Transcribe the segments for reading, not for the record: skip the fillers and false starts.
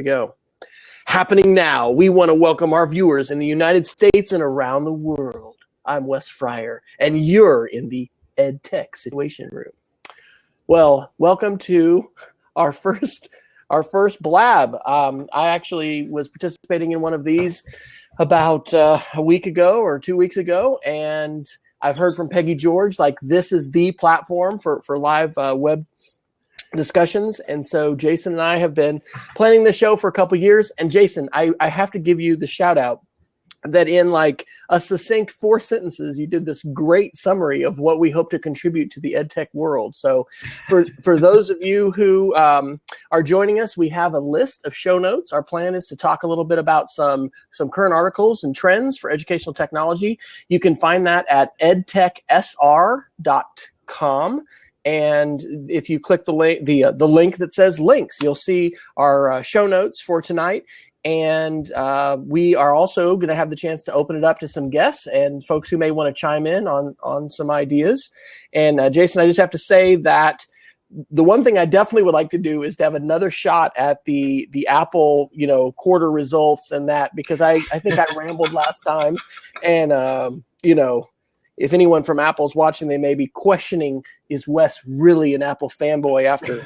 go. Happening now, we want to welcome our viewers in the United States and around the world. I'm Wes Fryer, and you're in the EdTech Situation Room. Well, welcome to our first blab. I actually was participating in one of these about a week ago or 2 weeks ago, and I've heard from Peggy George, like, this is the platform for live web discussions. And so Jason and I have been planning this show for a couple years. And Jason, I have to give you the shout out that in like a succinct 4 sentences, you did this great summary of what we hope to contribute to the EdTech world. So for those of you who are joining us, we have a list of show notes. Our plan is to talk a little bit about some current articles and trends for educational technology. You can find that at edtechsr.com. And if you click the link that says links, you'll see our show notes for tonight. And we are also going to have the chance to open it up to some guests and folks who may want to chime in on some ideas. And Jason, I just have to say that the one thing I definitely would like to do is to have another shot at the Apple, quarter results and that, because I think I rambled last time. And, if anyone from Apple's watching, they may be questioning, is Wes really an Apple fanboy after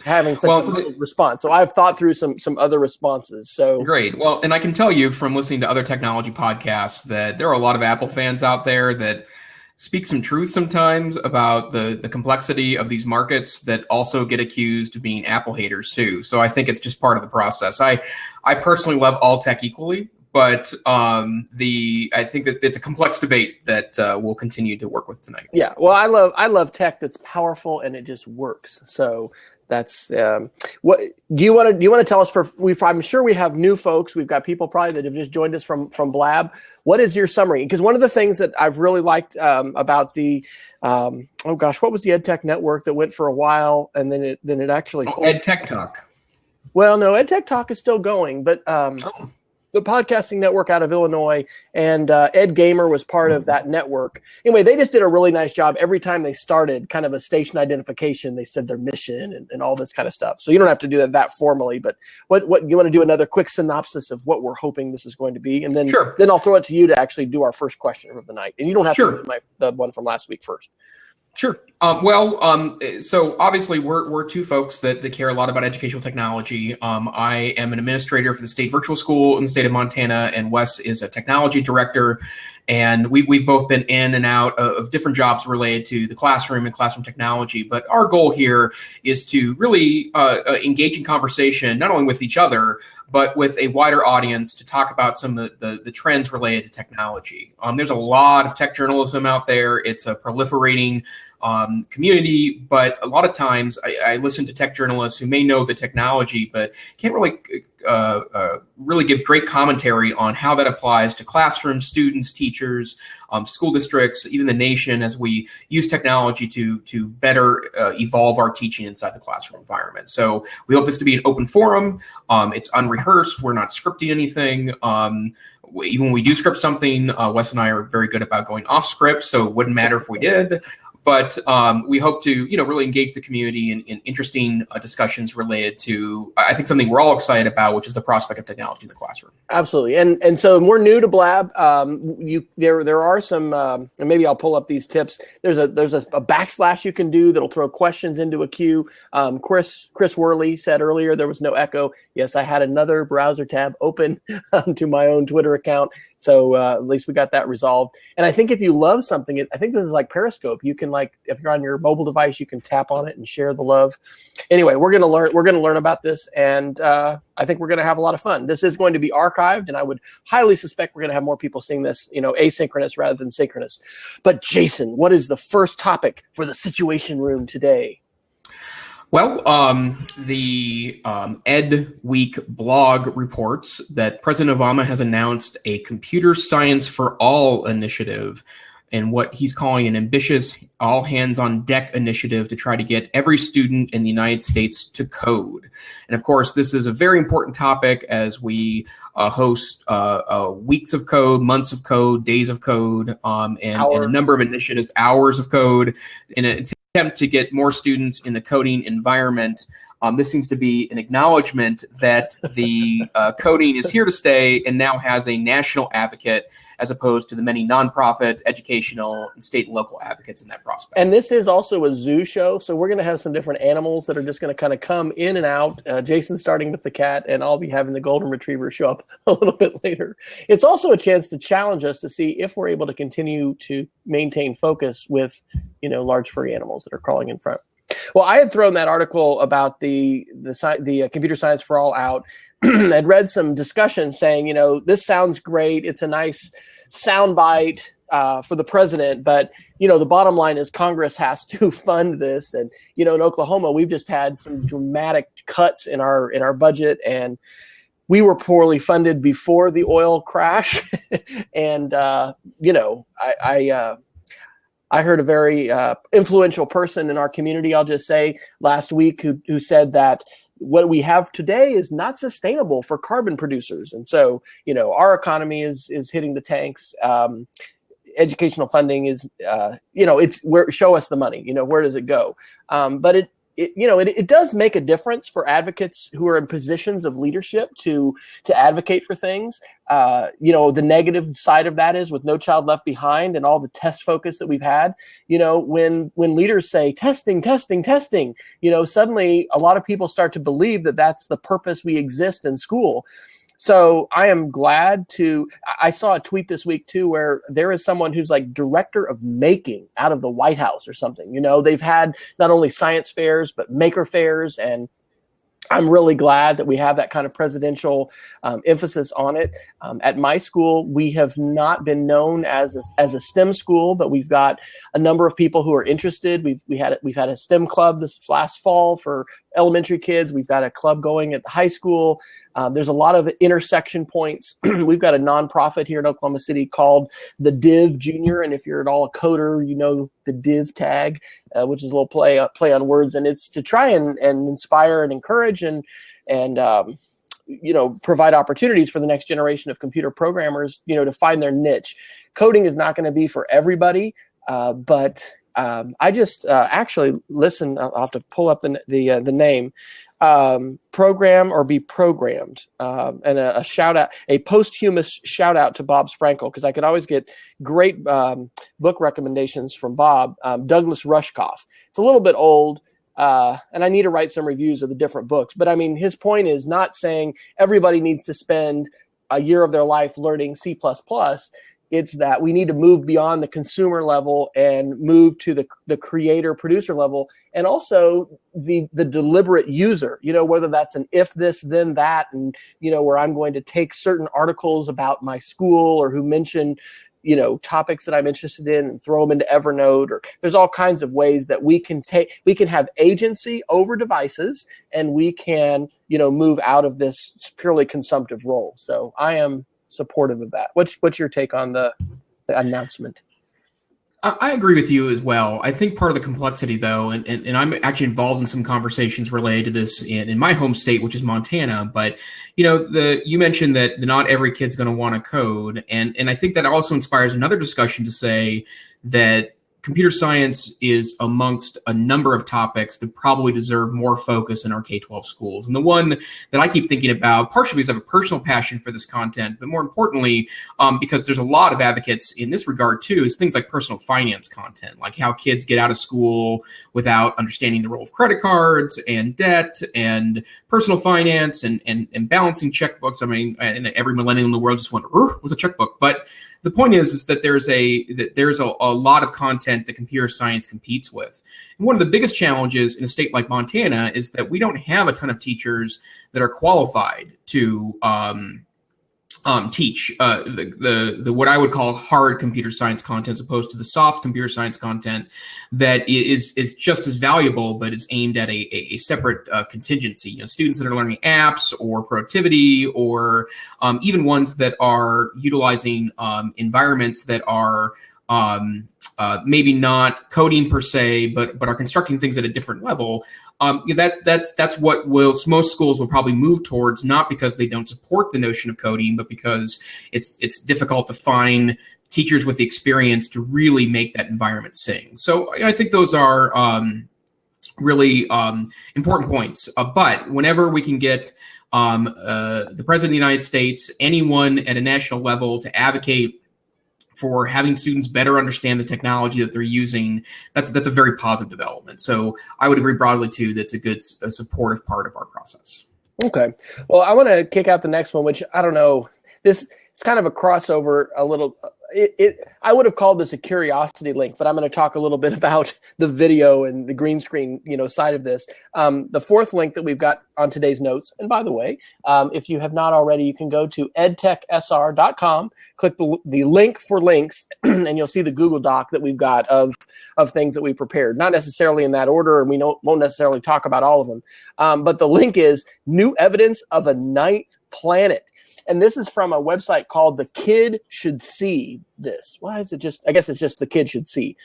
having such a little response? So I've thought through some other responses. So great. Well, and I can tell you from listening to other technology podcasts that there are a lot of Apple fans out there that speak some truth sometimes about the complexity of these markets that also get accused of being Apple haters too. So I think it's just part of the process. I personally love all tech equally. But I think that it's a complex debate that we'll continue to work with tonight. Yeah, well, I love tech that's powerful and it just works. So that's what do you want to tell us? I'm sure we have new folks. We've got people probably that have just joined us from Blab. What is your summary? Because one of the things that I've really liked about the what was the EdTech network that went for a while and then it actually EdTech Talk. Well, no, EdTech Talk is still going, but the podcasting network out of Illinois, and Ed Gamer was part of that network. Anyway, they just did a really nice job. Every time they started kind of a station identification, they said their mission and all this kind of stuff. So you don't have to do that formally, but what you want to do another quick synopsis of what we're hoping this is going to be, and then Sure. Then I'll throw it to you to actually do our first question of the night. And you don't have to do the one from last week first. Sure. So obviously we're two folks that care a lot about educational technology. I am an administrator for the state virtual school in the state of Montana, and Wes is a technology director. And we've both been in and out of different jobs related to the classroom and classroom technology. But our goal here is to really engage in conversation, not only with each other, but with a wider audience to talk about some of the trends related to technology. There's a lot of tech journalism out there. It's a proliferating community, but a lot of times I listen to tech journalists who may know the technology, but can't really give great commentary on how that applies to classrooms, students, teachers, school districts, even the nation, as we use technology to better evolve our teaching inside the classroom environment. So we hope this to be an open forum. It's unrehearsed. We're not scripting anything. Even when we do script something, Wes and I are very good about going off script, so it wouldn't matter if we did. But we hope to, really engage the community in interesting discussions related to, I think, something we're all excited about, which is the prospect of technology in the classroom. Absolutely, and so we're new to Blab. There are some, and maybe I'll pull up these tips. There's a backslash you can do that'll throw questions into a queue. Chris Worley said earlier there was no echo. Yes, I had another browser tab open to my own Twitter account. So at least we got that resolved. And I think if you love something, I think this is like Periscope. You can, like, if you're on your mobile device, you can tap on it and share the love. Anyway, we're going to learn about this, and I think we're going to have a lot of fun. This is going to be archived, and I would highly suspect we're going to have more people seeing this, asynchronous rather than synchronous. But Jason, what is the first topic for the Situation Room today? Well, the Ed Week blog reports that President Obama has announced a Computer Science for All initiative and what he's calling an ambitious all-hands-on-deck initiative to try to get every student in the United States to code. And of course, this is a very important topic as we host weeks of code, months of code, days of code, and a number of initiatives, hours of code, in an attempt to get more students in the coding environment. This seems to be an acknowledgement that the coding is here to stay and now has a national advocate, as opposed to the many nonprofit, educational, and state and local advocates in that prospect. And this is also a zoo show, so we're going to have some different animals that are just going to kind of come in and out. Jason's starting with the cat, and I'll be having the golden retriever show up a little bit later. It's also a chance to challenge us to see if we're able to continue to maintain focus with, large furry animals that are crawling in front. Well, I had thrown that article about the computer science for all out. I'd read some discussion saying, this sounds great. It's a nice soundbite for the president, but the bottom line is Congress has to fund this. And in Oklahoma, we've just had some dramatic cuts in our budget, and we were poorly funded before the oil crash. And I heard a very influential person in our community, I'll just say, last week who said that what we have today is not sustainable for carbon producers. And so, our economy is hitting the tanks. Educational funding is, it's where, show us the money, where does it go? But it does make a difference for advocates who are in positions of leadership to advocate for things. The negative side of that is with No Child Left Behind and all the test focus that we've had, when leaders say testing, suddenly a lot of people start to believe that that's the purpose we exist in school. So I am glad I saw a tweet this week too, where there is someone who's like director of making out of the White House or something. They've had not only science fairs, but maker fairs. And I'm really glad that we have that kind of presidential emphasis on it. At my school, we have not been known as a STEM school, but we've got a number of people who are interested. We've had a STEM club this last fall for elementary kids. We've got a club going at the high school. There's a lot of intersection points. We've got a nonprofit here in Oklahoma City called the Div Junior, and if you're at all a coder, the Div tag, which is a little play on words, and it's to try and inspire and encourage and provide opportunities for the next generation of computer programmers, to find their niche. Coding is not going to be for everybody, but I just actually listen. I'll have to pull up the name. Program or be programmed, and a shout out, a posthumous shout out to Bob Sprankle, because I could always get great book recommendations from Bob. Douglas Rushkoff. It's a little bit old, and I need to write some reviews of the different books. But I mean, his point is not saying everybody needs to spend a year of their life learning C++. It's that we need to move beyond the consumer level and move to the creator producer level, and also the deliberate user, whether that's an if this, then that, and, where I'm going to take certain articles about my school or who mention, topics that I'm interested in and throw them into Evernote, or there's all kinds of ways that we can have agency over devices, and we can, move out of this purely consumptive role. So I am supportive of that. What's your take on the announcement? I agree with you as well. I think part of the complexity, though, and I'm actually involved in some conversations related to this in my home state, which is Montana. But you mentioned that not every kid's going to want to code, and I think that also inspires another discussion to say that computer science is amongst a number of topics that probably deserve more focus in our K-12 schools. And the one that I keep thinking about, partially because I have a personal passion for this content, but more importantly, because there's a lot of advocates in this regard too, is things like personal finance content, like how kids get out of school without understanding the role of credit cards and debt and personal finance and balancing checkbooks. I mean, and every millennial in the world just went, what's a checkbook? But the point is that there's a lot of content that computer science competes with. And one of the biggest challenges in a state like Montana is that we don't have a ton of teachers that are qualified to teach the what I would call hard computer science content, as opposed to the soft computer science content that is just as valuable, but is aimed at a separate contingency. Students that are learning apps or productivity, or even ones that are utilizing environments that are maybe not coding per se, but are constructing things at a different level. That's what most schools will probably move towards, not because they don't support the notion of coding, but because it's difficult to find teachers with the experience to really make that environment sing. So I think those are really important points. But whenever we can get the President of the United States, anyone at a national level to advocate for having students better understand the technology that they're using, that's a very positive development. So I would agree broadly, too, that's a supportive part of our process. Okay. Well, I want to kick out the next one, which I don't know. It's kind of a crossover a little. I would have called this a curiosity link, but I'm going to talk a little bit about the video and the green screen, side of this. The fourth link that we've got on today's notes, and by the way, if you have not already, you can go to edtechsr.com, click the link for links, and you'll see the Google Doc that we've got of things that we prepared. Not necessarily in that order, and we won't necessarily talk about all of them. But the link is new evidence of a ninth planet. And this is from a website called The Kid Should See This. Why is it just, I guess it's just The Kid Should See.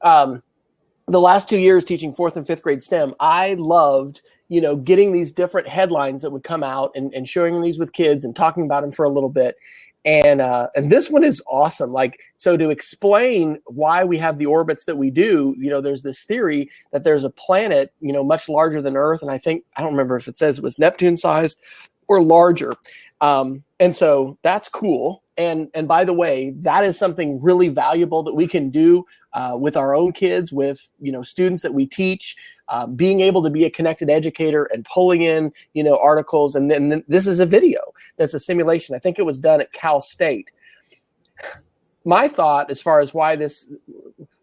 The last 2 years teaching 4th and 5th grade STEM, I loved, getting these different headlines that would come out and showing these with kids and talking about them for a little bit. And this one is awesome. So to explain why we have the orbits that we do, there's this theory that there's a planet, much larger than Earth. And I don't remember if it says it was Neptune size or larger. And so that's cool. And by the way, that is something really valuable that we can do with our own kids, with, students that we teach, being able to be a connected educator and pulling in, articles. And then this is a video that's a simulation. I think it was done at Cal State. My thought as far as why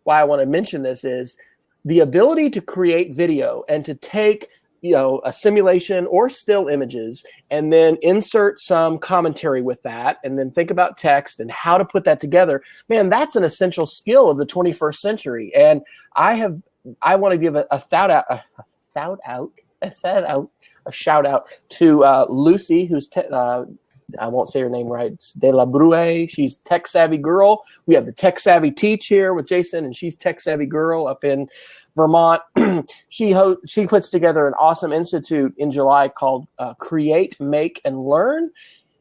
I want to mention this is the ability to create video and to take a simulation or still images and then insert some commentary with that and then think about text and how to put that together. Man, that's an essential skill of the 21st century. And I want to give a shout out to Lucy, who's I won't say her name right. It's De La Brue. She's Tech Savvy Girl. We have the Tech Savvy Teach here with Jason, and she's Tech Savvy Girl up in Vermont. She puts together an awesome institute in July called Create, Make, and Learn.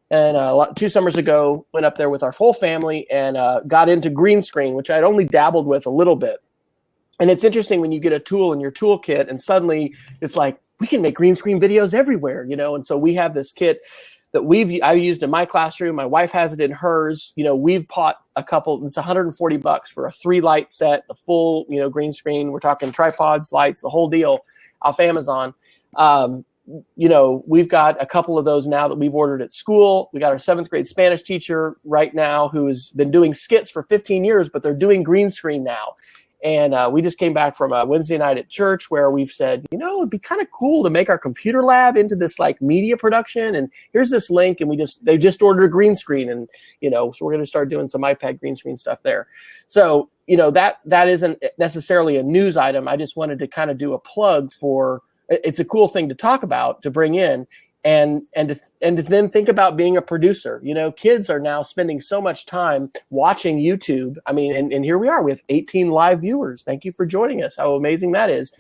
And 2 summers ago, went up there with our full family and got into green screen, which I'd only dabbled with a little bit. And it's interesting when you get a tool in your toolkit and suddenly it's like, we can make green screen videos everywhere, And so we have this kit that I've used in my classroom. My wife has it in hers. We've bought a couple. It's $140 for a 3-light set, the full, green screen. We're talking tripods, lights, the whole deal off Amazon. We've got a couple of those now that we've ordered at school. We got our 7th grade Spanish teacher right now who's been doing skits for 15 years, but they're doing green screen now. And we just came back from a Wednesday night at church where we've said, it'd be kind of cool to make our computer lab into this media production. And here's this link. And they just ordered a green screen. And, so we're going to start doing some iPad green screen stuff there. So, that isn't necessarily a news item. I just wanted to kind of do a plug for, it's a cool thing to talk about, to bring in. And to then think about being a producer. Kids are now spending so much time watching YouTube. I mean, and here we are. We have 18 live viewers. Thank you for joining us. How amazing that is.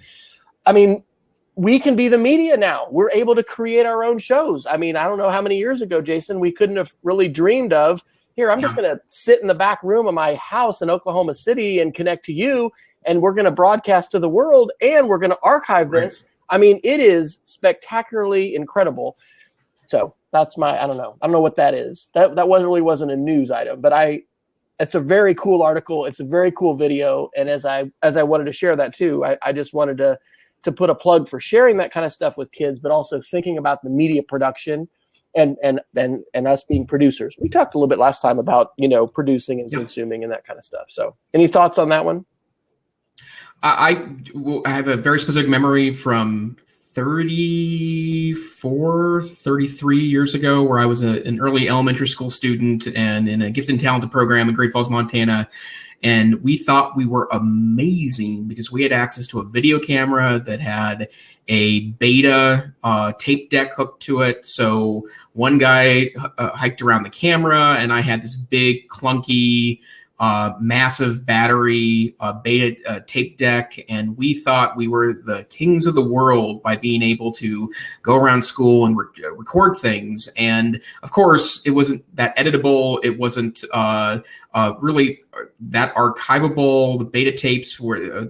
I mean, we can be the media now. We're able to create our own shows. I mean, I don't know how many years ago, Jason, we couldn't have really dreamed of, I'm just going to sit in the back room of my house in Oklahoma City and connect to you, and we're going to broadcast to the world, and we're going to archive this. Right. I mean, it is spectacularly incredible. So that's I don't know what that is. That really wasn't a news item, but it's a very cool article. It's a very cool video. And as I wanted to share that too, I just wanted to put a plug for sharing that kind of stuff with kids, but also thinking about the media production and us being producers. We talked a little bit last time about, producing and consuming and that kind of stuff. So any thoughts on that one? I have a very specific memory from 33 years ago where I was an early elementary school student and in a gifted and talented program in Great Falls, Montana. And we thought we were amazing because we had access to a video camera that had a beta tape deck hooked to it. So one guy hiked around the camera and I had this big clunky massive battery, beta tape deck, and we thought we were the kings of the world by being able to go around school and record things. And of course, it wasn't that editable. It wasn't really that archivable. The beta tapes were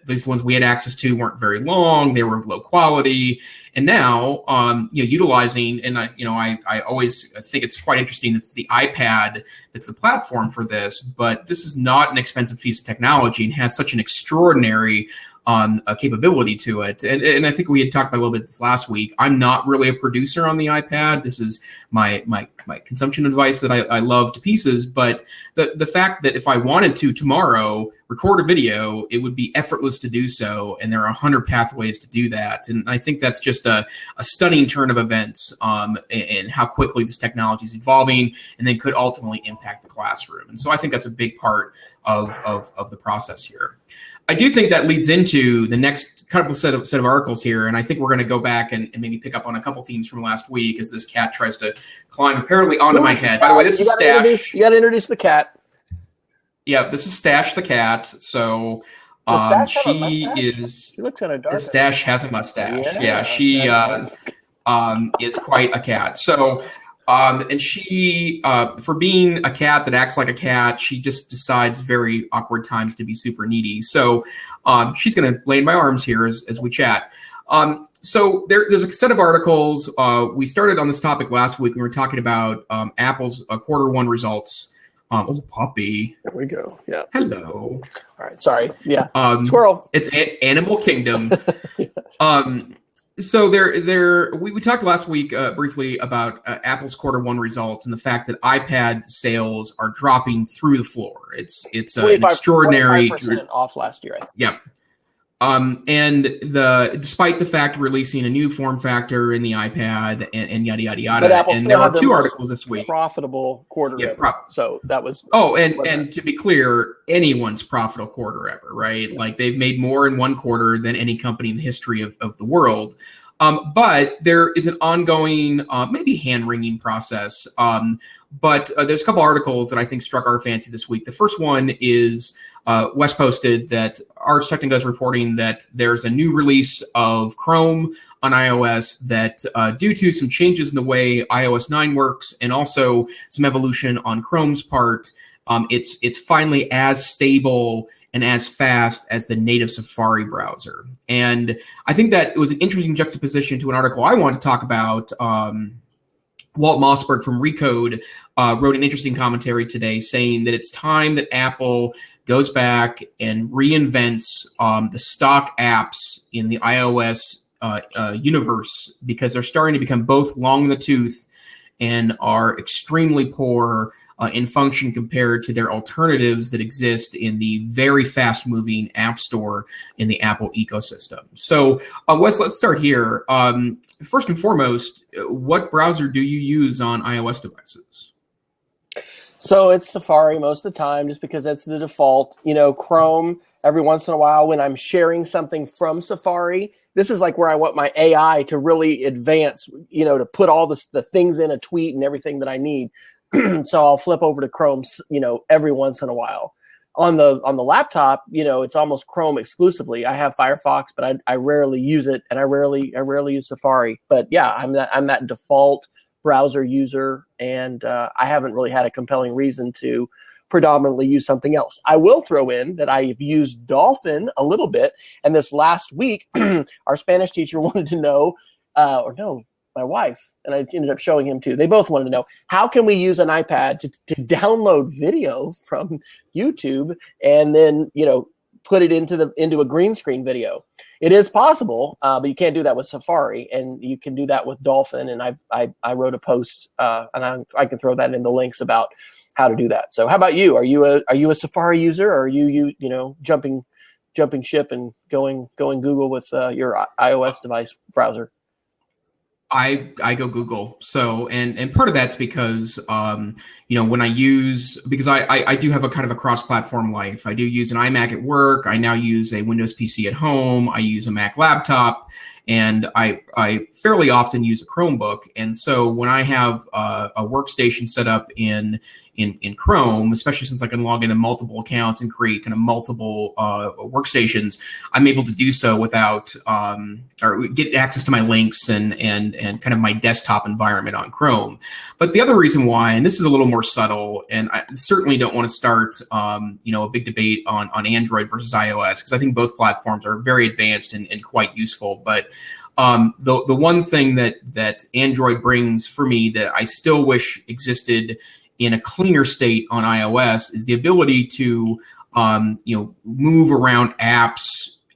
these ones we had access to weren't very long. They were of low quality. And now, utilizing, and I always think it's quite interesting. It's the iPad that's the platform for this, but this is not an expensive piece of technology and has such an extraordinary capability to it. And I think we had talked about a little bit this last week. I'm not really a producer on the iPad. This is my consumption device that I love to pieces. But the fact that if I wanted to tomorrow record a video, it would be effortless to do so. And there are 100 pathways to do that. And I think that's just a stunning turn of events and how quickly this technology is evolving and then could ultimately impact the classroom. And so I think that's a big part of the process here. I do think that leads into the next couple set of articles here, and I think we're going to go back and maybe pick up on a couple themes from last week as this cat tries to climb apparently onto my head. By the way, this is Stash. You got to introduce the cat. Yeah, this is Stash the cat. So she looks kind of dark. Stash has a mustache. Yeah, she is quite a cat. So. And she, for being a cat that acts like a cat, she just decides very awkward times to be super needy. So she's going to lay in my arms here as we chat. So there's a set of articles. We started on this topic last week. We were talking about Apple's quarter one results. Oh, puppy. There we go. Yeah. Hello. All right. Sorry. Yeah. Squirrel. It's Animal Kingdom. So we talked last week briefly about Apple's quarter one results and the fact that iPad sales are dropping through the floor. It's an extraordinary 25% off last year. I think. Yeah. And despite the fact releasing a new form factor in the iPad and yada yada yada. But Apple and there are two articles this week. Profitable quarter ever. So that was. Oh, and to be clear, anyone's profitable quarter ever, right? Yeah. Like they've made more in one quarter than any company in the history of the world. But there is an ongoing, maybe hand-wringing process. But there's a couple articles that I think struck our fancy this week. The first one is Wes posted that Ars Technica is reporting that there's a new release of Chrome on iOS that due to some changes in the way iOS 9 works and also some evolution on Chrome's part, it's finally as stable and as fast as the native Safari browser. And I think that it was an interesting juxtaposition to an article I wanted to talk about. Walt Mossberg from Recode wrote an interesting commentary today saying that it's time that Apple goes back and reinvents the stock apps in the iOS universe because they're starting to become both long in the tooth and are extremely poor in function compared to their alternatives that exist in the very fast-moving App Store in the Apple ecosystem. So, Wes, let's start here. First and foremost, what browser do you use on iOS devices? So it's Safari most of the time, just because that's the default. Chrome, every once in a while when I'm sharing something from Safari, this is like where I want my AI to really advance, to put all the things in a tweet and everything that I need. So I'll flip over to Chrome, every once in a while. On the laptop, it's almost Chrome exclusively. I have Firefox, but I rarely use it, and I rarely use Safari. But yeah, I'm that default browser user, and I haven't really had a compelling reason to predominantly use something else. I will throw in that I've used Dolphin a little bit, and this last week, our Spanish teacher wanted to know, my wife, and I ended up showing him too. They both wanted to know, how can we use an iPad to download video from YouTube and then, put it into a green screen video? It is possible, but you can't do that with Safari, and you can do that with Dolphin. And I wrote a post, and I can throw that in the links about how to do that. So how about you? Are you a Safari user, or are you jumping ship and going Google with your iOS device browser? I go Google. So, and part of that's because, when I use, because I do have a kind of a cross-platform life. I do use an iMac at work. I now use a Windows PC at home. I use a Mac laptop. and I fairly often use a Chromebook. And so when I have a workstation set up in Chrome, especially since I can log into multiple accounts and create kind of multiple workstations, I'm able to do so without or get access to my links and kind of my desktop environment on Chrome. But the other reason why, and this is a little more subtle, and I certainly don't want to start a big debate on Android versus iOS, because I think both platforms are very advanced and quite useful. But the one thing that Android brings for me that I still wish existed in a cleaner state on iOS is the ability to move around apps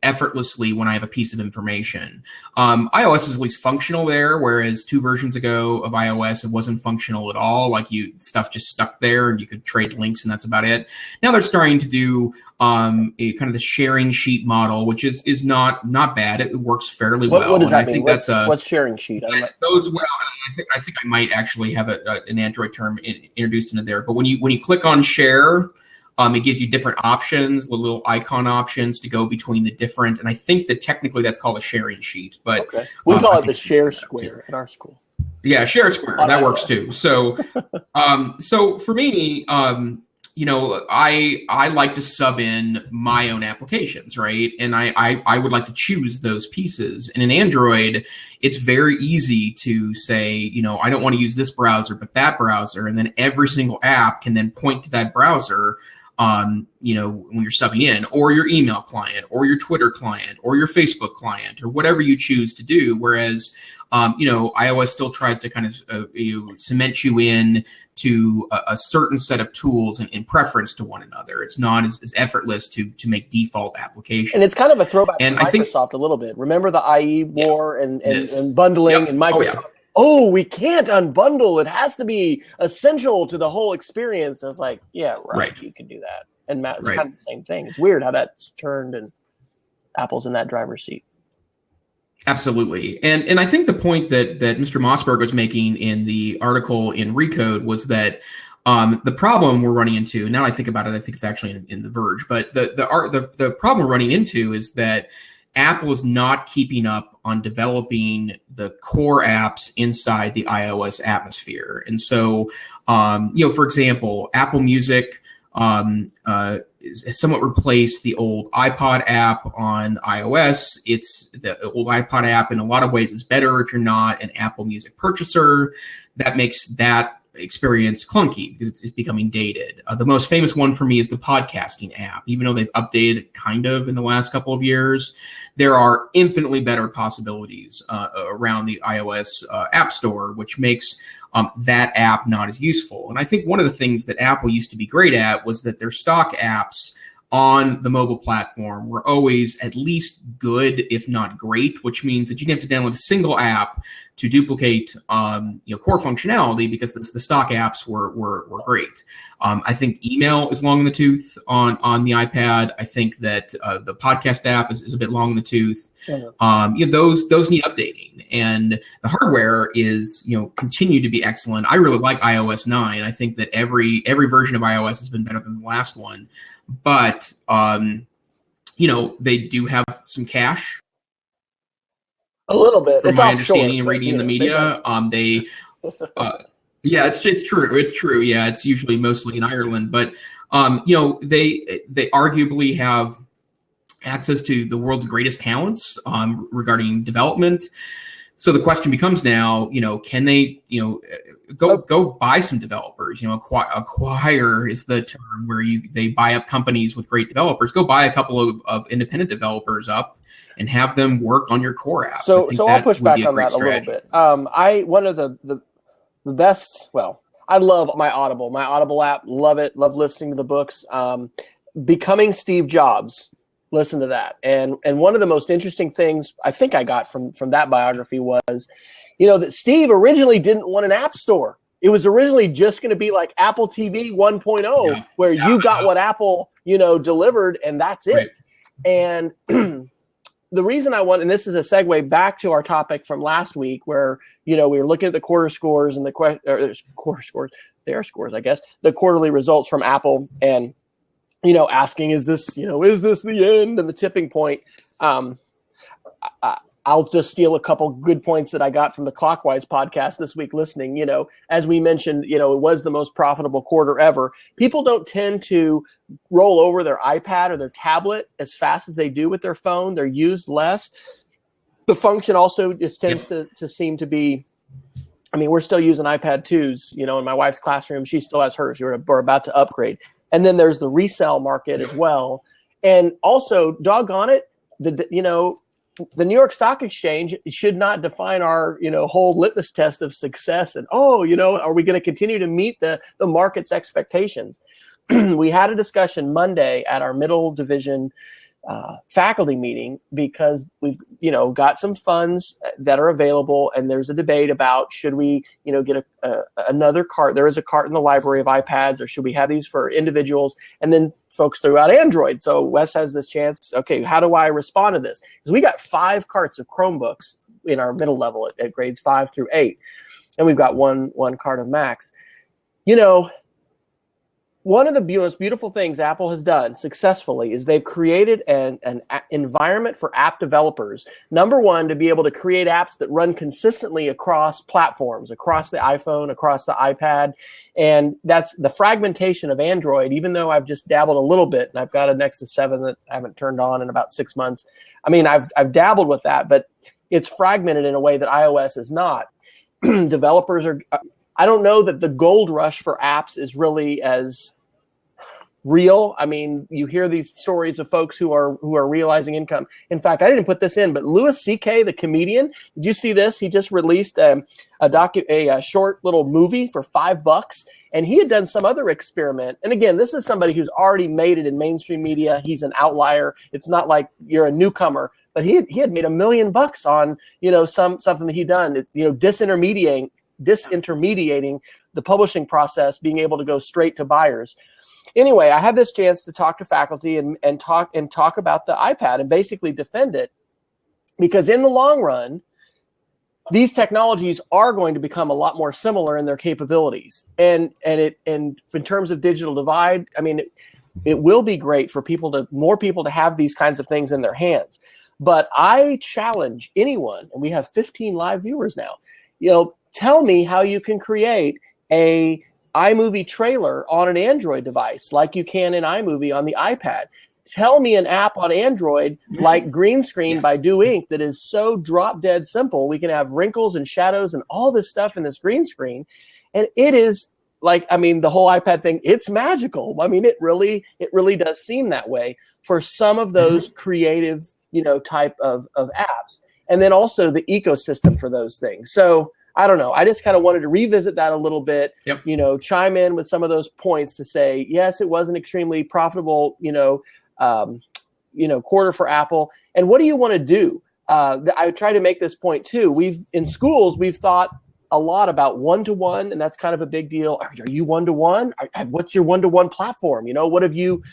effortlessly when I have a piece of information. iOS is at least functional there, whereas 2 versions ago of iOS, it wasn't functional at all. Like stuff just stuck there and you could trade links and that's about it. Now they're starting to do a kind of the sharing sheet model, which is not bad. It works fairly well. What does that mean? I think what's sharing sheet? Those well. I think I might actually have an Android term introduced into there. But when you click on share, it gives you different options, little icon options to go between the different. And I think that technically that's called a sharing sheet. But okay. We call it the share square in our school. Yeah, share square. That works too. So, so for me, I like to sub in my own applications, right? And I would like to choose those pieces. And in Android, it's very easy to say, I don't want to use this browser, but that browser. And then every single app can then point to that browser, when you're subbing in, or your email client, or your Twitter client, or your Facebook client, or whatever you choose to do. Whereas, iOS still tries to kind of cement you in to a certain set of tools in preference to one another. It's not as effortless to make default applications. And it's kind of a throwback to Microsoft a little bit. Remember the IE war and bundling and Microsoft? Oh, we can't unbundle. It has to be essential to the whole experience. And it's like, yeah, right. You can do that. And Matt, it's kind of the same thing. It's weird how that's turned and Apple's in that driver's seat. Absolutely. And I think the point that Mr. Mossberg was making in the article in Recode was that the problem we're running into, now I think about it, I think it's actually in The Verge, but the problem we're running into is that Apple is not keeping up on developing the core apps inside the iOS atmosphere. And so, for example, Apple Music has somewhat replaced the old iPod app on iOS. It's the old iPod app in a lot of ways is better if you're not an Apple Music purchaser. That makes that experience clunky because it's becoming dated. The most famous one for me is the podcasting app. Even though they've updated it kind of in the last couple of years, there are infinitely better possibilities around the iOS App Store, which makes that app not as useful. And I think one of the things that Apple used to be great at was that their stock apps on the mobile platform were always at least good, if not great, which means that you didn't have to download a single app to duplicate core functionality because the stock apps were great. I think email is long in the tooth on the iPad. I think that the podcast app is a bit long in the tooth. Those need updating, and the hardware is continue to be excellent. I really like iOS 9. I think that every version of iOS has been better than the last one, but they do have some cache. A little bit. From my understanding and reading in the media, it's true. It's true. Yeah, it's usually mostly in Ireland, but they arguably have access to the world's greatest talents regarding development. So the question becomes now, can they, go buy some developers? Acquire is the term where they buy up companies with great developers. Go buy a couple of independent developers up and have them work on your core apps. So I'll push back on that a little bit. One of the best. Well, I love my Audible app. Love it. Love listening to the books. Becoming Steve Jobs. Listen to that. And one of the most interesting things I think I got from that biography was, that Steve originally didn't want an app store. It was originally just going to be like Apple TV 1.0, where you got what Apple, delivered, and that's it. Right. And the reason I want, and this is a segue back to our topic from last week, where we were looking at the quarter scores and the quarterly results from Apple, and asking, is this the end and the tipping point? I I'll just steal a couple good points that I got from the Clockwise podcast this week listening. As we mentioned, it was the most profitable quarter ever. People don't tend to roll over their iPad or their tablet as fast as they do with their phone. They're used less. The function also just tends to seem to be, we're still using iPad 2s, in my wife's classroom. She still has hers. We're about to upgrade. And then there's the resale market as well. And also, doggone it, the New York Stock Exchange should not define our, whole litmus test of success. And, are we going to continue to meet the market's expectations? We had a discussion Monday at our middle division faculty meeting because we've, got some funds that are available, and there's a debate about should we, get another cart. There is a cart in the library of iPads, or should we have these for individuals? And then folks threw out Android. So Wes has this chance. Okay, how do I respond to this? Because we got 5 carts of Chromebooks in our middle level at grades 5 through 8, and we've got one cart of Macs. One of the most beautiful things Apple has done successfully is they've created an environment for app developers. Number one, to be able to create apps that run consistently across platforms, across the iPhone, across the iPad. And that's the fragmentation of Android, even though I've just dabbled a little bit, and I've got a Nexus 7 that I haven't turned on in about 6 months. I've dabbled with that, but it's fragmented in a way that iOS is not. Developers are... I don't know that the gold rush for apps is really as real. You hear these stories of folks who are realizing income. In fact, I didn't put this in, but Louis C.K., the comedian, did you see this? He just released a short little movie for $5, and he had done some other experiment. And again, this is somebody who's already made it in mainstream media. He's an outlier. It's not like you're a newcomer. But he had made $1 million on something that he'd done. Disintermediating the publishing process, being able to go straight to buyers. Anyway, I had this chance to talk to faculty and talk about the iPad and basically defend it, because in the long run, these technologies are going to become a lot more similar in their capabilities. And in terms of digital divide, it will be great for more people to have these kinds of things in their hands. But I challenge anyone, and we have 15 live viewers now, tell me how you can create a iMovie trailer on an Android device like you can in iMovie on the iPad. Tell me an app on Android like Green Screen by Do Ink that is so drop dead simple. We can have wrinkles and shadows and all this stuff in this green screen. And it is like, the whole iPad thing, it's magical. It really does seem that way for some of those creative, type of apps. And then also the ecosystem for those things. So I don't know. I just kind of wanted to revisit that a little bit, chime in with some of those points to say, yes, it was an extremely profitable, quarter for Apple. And what do you want to do? I try to make this point too. In schools, we've thought a lot about one-to-one, and that's kind of a big deal. Are you one-to-one? What's your one-to-one platform? What have you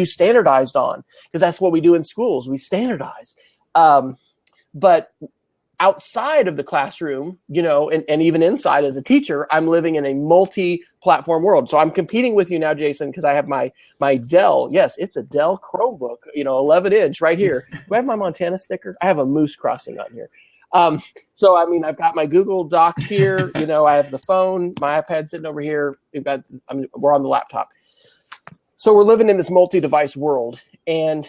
standardized on? Because that's what we do in schools. We standardize. But outside of the classroom, and even inside as a teacher, I'm living in a multi-platform world. So I'm competing with you now, Jason, because I have my Dell. Yes, it's a Dell Chromebook, 11-inch right here. Do I have my Montana sticker? I have a moose crossing on here. So I've got my Google Docs here. I have the phone, my iPad sitting over here. We're on the laptop. So we're living in this multi-device world. And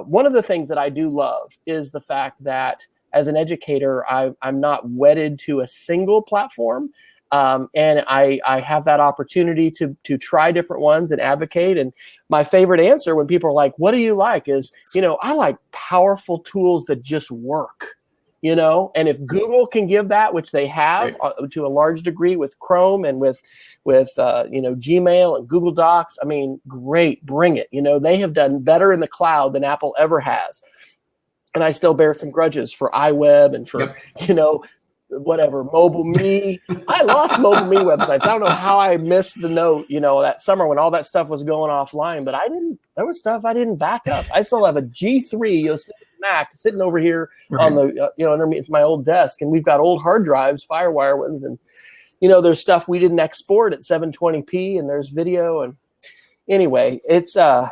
one of the things that I do love is the fact that as an educator, I'm not wedded to a single platform, and I have that opportunity to try different ones and advocate. And my favorite answer when people are like, "What do you like?" is, I like powerful tools that just work. And if Google can give that, which they have to a large degree with Chrome and with Gmail and Google Docs, great, bring it. They have done better in the cloud than Apple ever has. And I still bear some grudges for iWeb and for, whatever, Mobile Me. I lost Mobile Me websites. I don't know how I missed the note, that summer when all that stuff was going offline, but there was stuff I didn't back up. I still have a G3 Mac sitting over here on the, underneath my old desk. And we've got old hard drives, FireWire ones. And, there's stuff we didn't export at 720p and there's video. And anyway, it's, what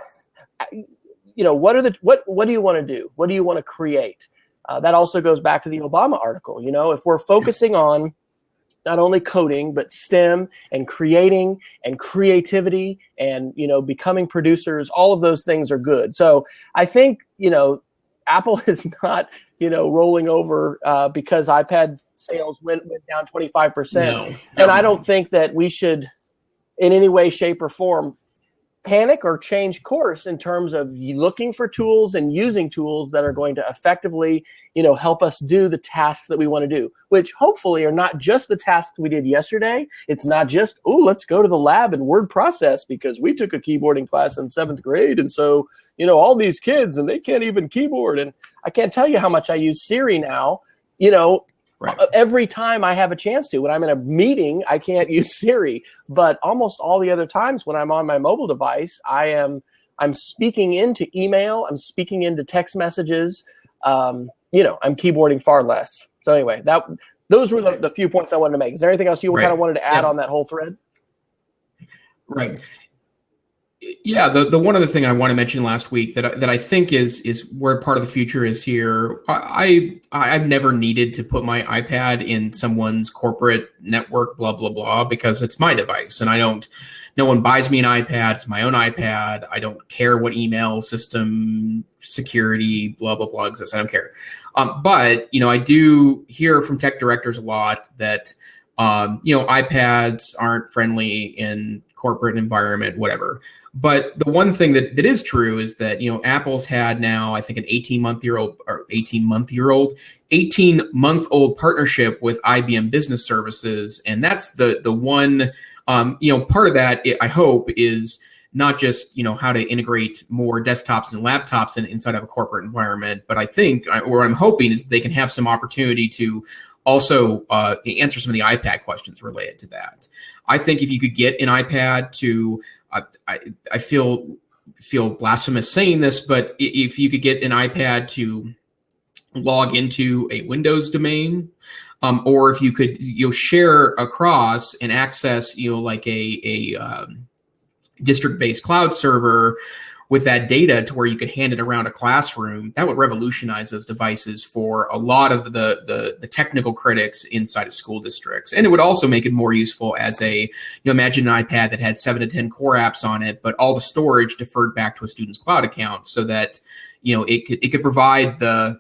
do you want to do? What do you want to create? That also goes back to the Obama article. If we're focusing on not only coding, but STEM and creating and creativity and, becoming producers, all of those things are good. So I think, Apple is not, rolling over because iPad sales went down 25%. No. And I don't think that we should in any way, shape, or form panic or change course in terms of looking for tools and using tools that are going to effectively, help us do the tasks that we want to do, which hopefully are not just the tasks we did yesterday. It's not just, let's go to the lab and word process because we took a keyboarding class in 7th grade. And so, all these kids and they can't even keyboard. And I can't tell you how much I use Siri now, Right. Every time I have a chance to. When I'm in a meeting, I can't use Siri, but almost all the other times when I'm on my mobile device, I'm speaking into email, I'm speaking into text messages. I'm keyboarding far less. So anyway, those were the few points I wanted to make. Is there anything else you kind of wanted to add on that whole thread? Right. Yeah, the one other thing I want to mention last week that I think is where part of the future is here. I've never needed to put my iPad in someone's corporate network, blah blah blah, because it's my device, and no one buys me an iPad. It's my own iPad. I don't care what email system security, blah blah blah exists. I don't care. But I do hear from tech directors a lot that iPads aren't friendly in corporate environment, whatever. But the one thing that is true is that, Apple's had now, I think, an 18-month-old partnership with IBM Business Services. And that's the one, part of that, I hope, is not just, how to integrate more desktops and laptops inside of a corporate environment. But I think, or I'm hoping, is they can have some opportunity to also answer some of the iPad questions related to that. I think if you could get an iPad to, I feel blasphemous saying this, but if you could get an iPad to log into a Windows domain, or if you could share across and access like a district-based cloud server with that data to where you could hand it around a classroom, that would revolutionize those devices for a lot of the technical critics inside of school districts. And it would also make it more useful as imagine an iPad that had 7 to 10 core apps on it, but all the storage deferred back to a student's cloud account so that, it could provide the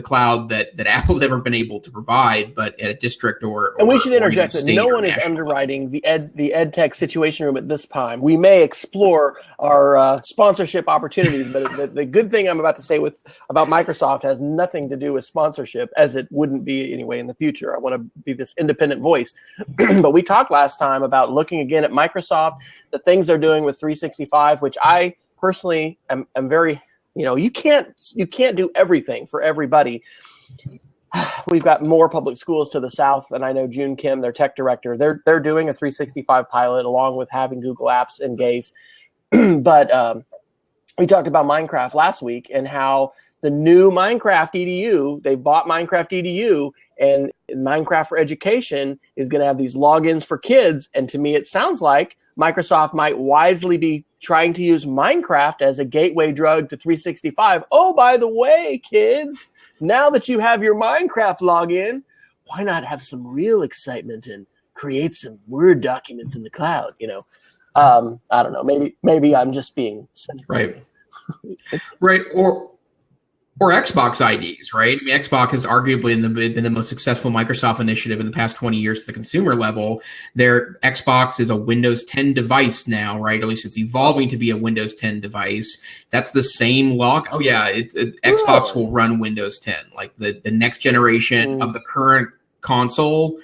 cloud that Apple's never been able to provide, but at a district or and we should interject that no one is underwriting the EdTech Situation Room at this time. We may explore our sponsorship opportunities, but the good thing I'm about to say about Microsoft has nothing to do with sponsorship, as it wouldn't be anyway in the future. I want to be this independent voice. But we talked last time about looking again at Microsoft, the things they're doing with 365, which I personally am very, you can't do everything for everybody. We've got more public schools to the south, and I know June Kim, their tech director, they're doing a 365 pilot along with having Google Apps engaged. But we talked about Minecraft last week and how the new Minecraft EDU, they bought Minecraft EDU, and Minecraft for Education is going to have these logins for kids. And to me, it sounds like Microsoft might wisely be trying to use Minecraft as a gateway drug to 365. Oh, by the way, kids, now that you have your Minecraft login, why not have some real excitement and create some Word documents in the cloud? I don't know. Maybe I'm just being cynical. Right. Right. Or Xbox IDs, right? I mean, Xbox has arguably been the most successful Microsoft initiative in the past 20 years at the consumer level. Their Xbox is a Windows 10 device now, right? At least it's evolving to be a Windows 10 device. That's the same log. Oh, yeah. Xbox will run Windows 10. Like the next generation of the current console,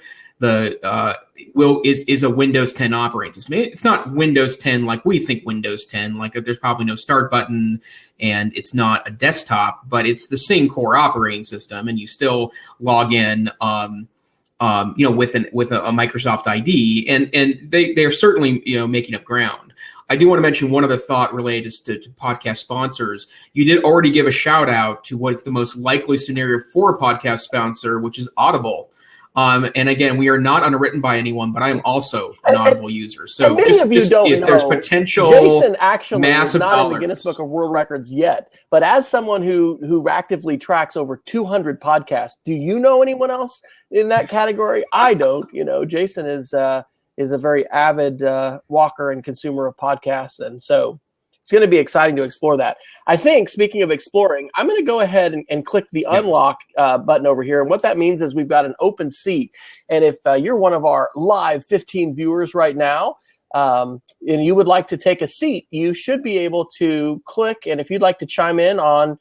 is a Windows 10 operating system. It's not Windows 10 like we think Windows 10. Like there's probably no start button, and it's not a desktop, but it's the same core operating system, and you still log in, with a Microsoft ID, and they are certainly making up ground. I do want to mention one other thought related to podcast sponsors. You did already give a shout out to what's the most likely scenario for a podcast sponsor, which is Audible. And again, we are not underwritten by anyone, but I am also an Audible user. So and many of you don't if know, there's potential, Jason actually is massive not in the Guinness Book of World Records yet. But as someone who actively tracks over 200 podcasts, do you know anyone else in that category? I don't. Jason is a very avid walker and consumer of podcasts, and so it's going to be exciting to explore that. I think, speaking of exploring, I'm going to go ahead and click the unlock button over here. And what that means is we've got an open seat. And if you're one of our live 15 viewers right now, and you would like to take a seat, you should be able to click. And if you'd like to chime in on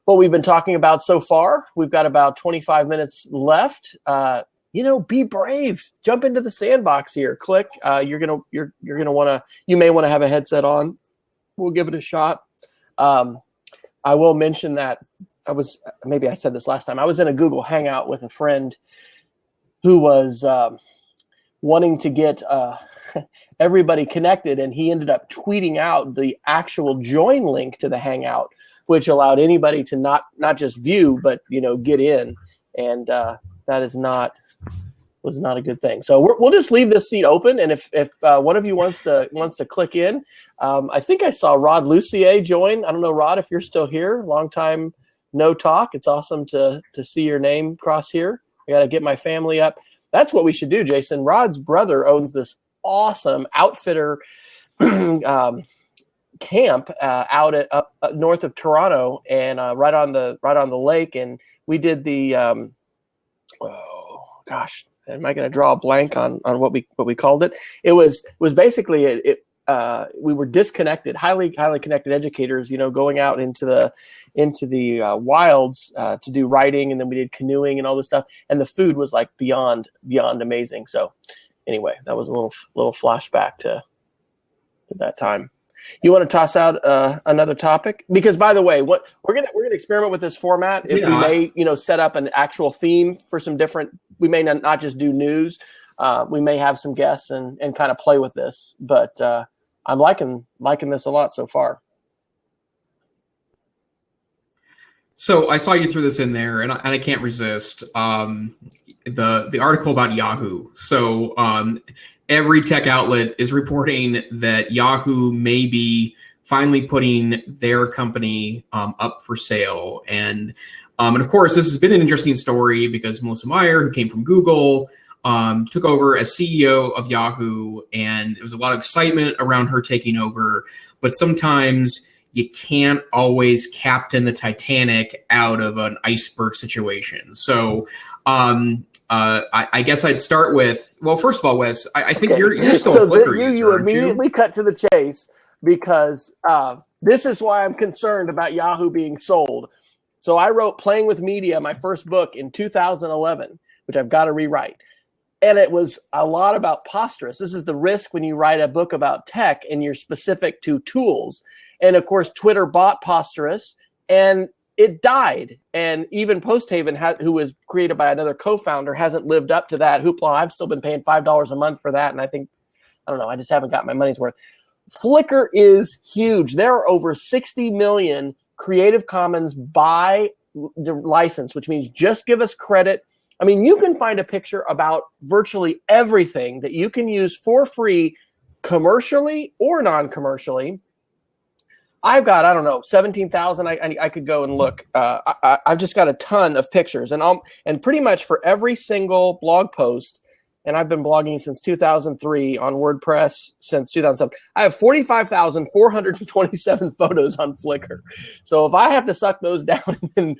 what we've been talking about so far, we've got about 25 minutes left. Be brave. Jump into the sandbox here. Click. You may want to have a headset on. We'll give it a shot. I will mention that maybe I said this last time. I was in a Google Hangout with a friend who was wanting to get everybody connected, and he ended up tweeting out the actual join link to the Hangout, which allowed anybody to not just view, but get in. And that was not a good thing. So we'll just leave this seat open, and if one of you wants to click in, I think I saw Rod Lucier join. I don't know, Rod, if you're still here. Long time no talk. It's awesome to see your name cross here. I got to get my family up. That's what we should do, Jason. Rod's brother owns this awesome outfitter camp out up north of Toronto, and right on the lake. And we did the am I going to draw a blank on what we called it? It was basically we were disconnected, highly connected educators, going out into the wilds to do writing, and then we did canoeing and all this stuff. And the food was like beyond amazing. So anyway, that was a little flashback to that time. You want to toss out another topic? Because, by the way, what we're gonna experiment with this format. If we may, set up an actual theme for some different. We may not just do news. We may have some guests and kind of play with this. But I'm liking this a lot so far. So I saw you threw this in there, and I can't resist the article about Yahoo. So every tech outlet is reporting that Yahoo may be finally putting their company up for sale, and of course this has been an interesting story because Melissa Meyer, who came from Google, took over as CEO of Yahoo, and there was a lot of excitement around her taking over, but sometimes you can't always captain the Titanic out of an iceberg situation. So I guess I'd start with, well, first of all, Wes, I think you're still a Flickr user, you immediately cut to the chase because this is why I'm concerned about Yahoo being sold. So I wrote Playing with Media, my first book, in 2011, which I've got to rewrite. And it was a lot about Posterous. This is the risk when you write a book about tech and you're specific to tools. And of course, Twitter bought Posterous and it died. And even Posthaven, who was created by another co-founder, hasn't lived up to that hoopla. I've still been paying $5 a month for that. And I think, I don't know, I just haven't got my money's worth. Flickr is huge. There are over 60 million Creative Commons by license, which means just give us credit. I mean, you can find a picture about virtually everything that you can use for free, commercially or non-commercially. I've got, I don't know, 17,000. I could go and look. I've just got a ton of pictures, and pretty much for every single blog post. And I've been blogging since 2003 on WordPress since 2007. I have 45,427 photos on Flickr. So if I have to suck those down and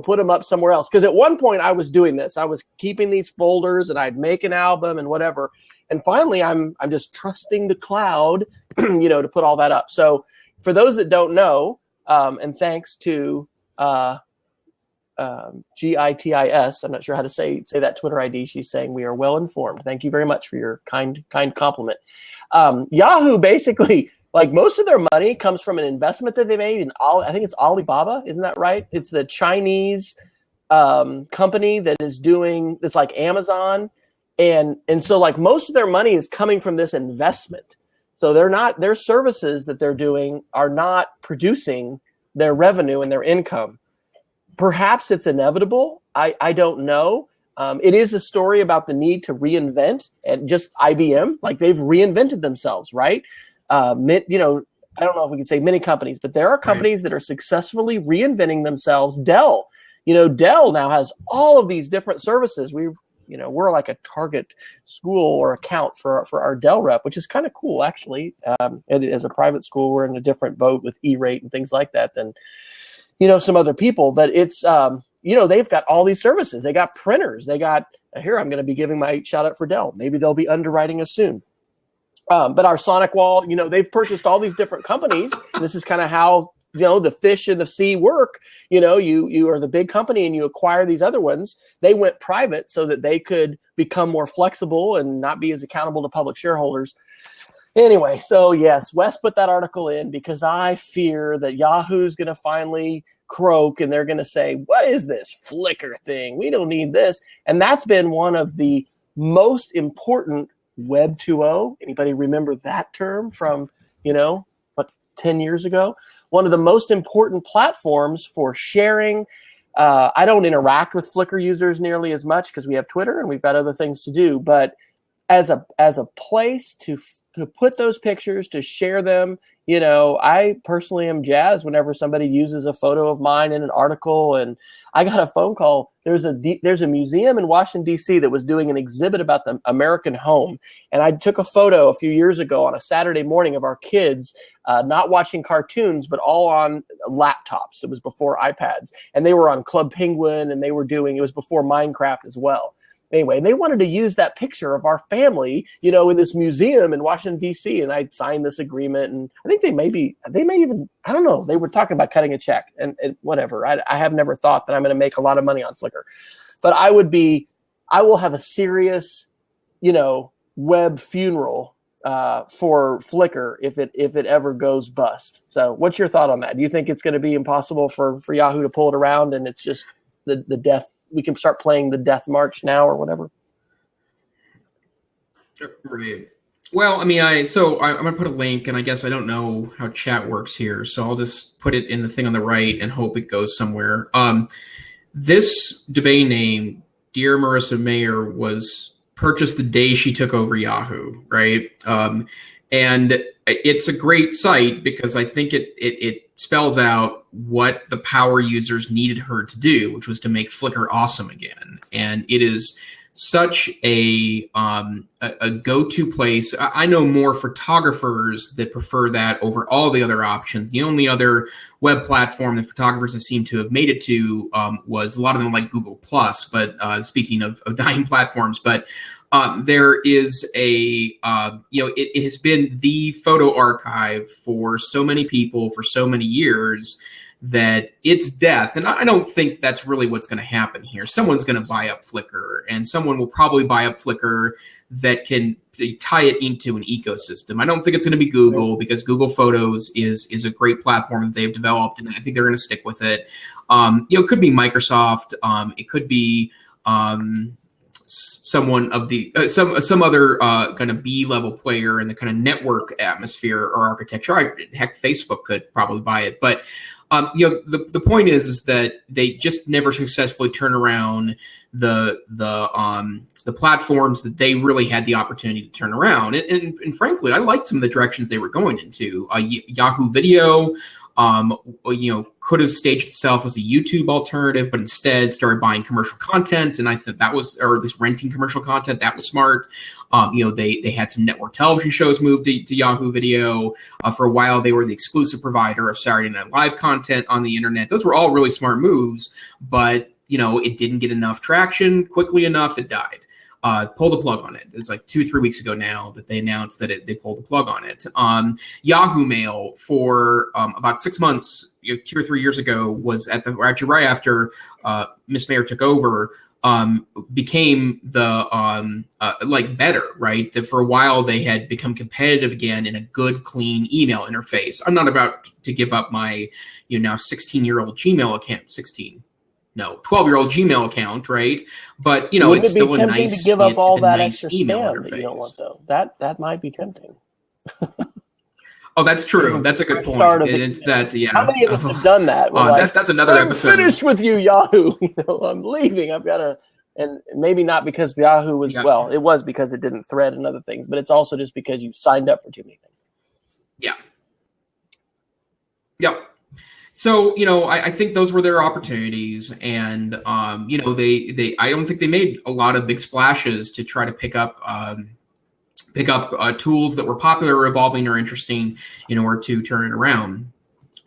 put them up somewhere else, because at one point I was doing this, I was keeping these folders and I'd make an album and whatever. And finally, I'm just trusting the cloud, to put all that up. So for those that don't know, and thanks to GITIS, I'm not sure how to say that Twitter ID. She's saying we are well informed. Thank you very much for your kind compliment. Yahoo basically, like, most of their money comes from an investment that they made in I think it's Alibaba, isn't that right? It's the Chinese company that is doing it's like Amazon, and so like most of their money is coming from this investment. So their services that they're doing are not producing their revenue and their income. Perhaps it's inevitable. I don't know. It is a story about the need to reinvent, and just IBM, like they've reinvented themselves, right? I don't know if we can say many companies, but there are companies that are successfully reinventing themselves. Dell, Dell now has all of these different services. We're like a target school or account for our Dell rep, which is kind of cool, actually. And as a private school, we're in a different boat with E-rate and things like that than, some other people. But it's, they've got all these services. They got printers. They got, here, I'm going to be giving my shout out for Dell. Maybe they'll be underwriting us soon. But our Sonic Wall, they've purchased all these different companies. And this is kind of how, the fish in the sea work. You are the big company and you acquire these other ones. They went private so that they could become more flexible and not be as accountable to public shareholders. Anyway, so yes, Wes put that article in because I fear that Yahoo's going to finally croak and they're going to say, what is this Flickr thing? We don't need this. And that's been one of the most important Web 2.0. Anybody remember that term from, 10 years ago? One of the most important platforms for sharing. I don't interact with Flickr users nearly as much because we have Twitter and we've got other things to do. But as a place to put those pictures, to share them, I personally am jazzed whenever somebody uses a photo of mine in an article. And I got a phone call. There's a museum in Washington, D.C. that was doing an exhibit about the American home. And I took a photo a few years ago on a Saturday morning of our kids not watching cartoons, but all on laptops. It was before iPads. And they were on Club Penguin, and it was before Minecraft as well. Anyway, they wanted to use that picture of our family, in this museum in Washington, D.C., and I signed this agreement. And I think they may even, I don't know, they were talking about cutting a check and whatever. I have never thought that I'm going to make a lot of money on Flickr. But I will have a serious, web funeral for Flickr if it ever goes bust. So what's your thought on that? Do you think it's going to be impossible for Yahoo to pull it around and it's just the death? We can start playing the death march now or whatever. Right. Well, I'm going to put a link, and I guess I don't know how chat works here, so I'll just put it in the thing on the right and hope it goes somewhere. This domain name, Dear Marissa Mayer, was purchased the day she took over Yahoo, right? And it's a great site because I think it spells out what the power users needed her to do, which was to make Flickr awesome again. And it is such a go-to place. I know more photographers that prefer that over all the other options. The only other web platform that photographers have seemed to have made it to was a lot of them like Google Plus. But speaking of dying platforms, but there is it has been the photo archive for so many people for so many years that it's death. And I don't think that's really what's going to happen here. Someone's going to buy up Flickr, and someone will probably buy up Flickr that can tie it into an ecosystem. I don't think it's going to be Google because Google Photos is a great platform that they've developed, and I think they're going to stick with it. It could be Microsoft. It could be someone of the some other kind of B-level player in the kind of network atmosphere or architecture. Heck, Facebook could probably buy it, but the point is that they just never successfully turn around the platforms that they really had the opportunity to turn around. And frankly, I liked some of the directions they were going into. Yahoo Video, could have staged itself as a YouTube alternative, but instead started buying commercial content. And I think that was, or at least renting commercial content. That was smart. They had some network television shows moved to Yahoo Video. For a while, they were the exclusive provider of Saturday Night Live content on the internet. Those were all really smart moves, but it didn't get enough traction quickly enough. It died. Pull the plug on it. It's like 2-3 weeks ago now that they announced that they pulled the plug on it. Yahoo Mail for about 6 months, 2 or 3 years ago, was actually right after Miss Mayer took over, became the better, right? That for a while they had become competitive again in a good, clean email interface. I'm not about to give up my now 16-year-old Gmail account. 12-year-old Gmail account, right? But it's still a nice. To give up all that nice extra email spam interface. that you don't want, though. That might be tempting. Oh, that's true. That's a good point. It's that, yeah. How many of us have done that? That's another I'm episode. Finished with you, Yahoo. I'm leaving. I've got And maybe not because Yahoo was, Yeah. well, it was because it didn't thread and other things, but it's also just because you signed up for too many things. Yeah. Yep. So, I think those were their opportunities, and they I don't think they made a lot of big splashes to try to pick up tools that were popular, evolving, or interesting in order to turn it around.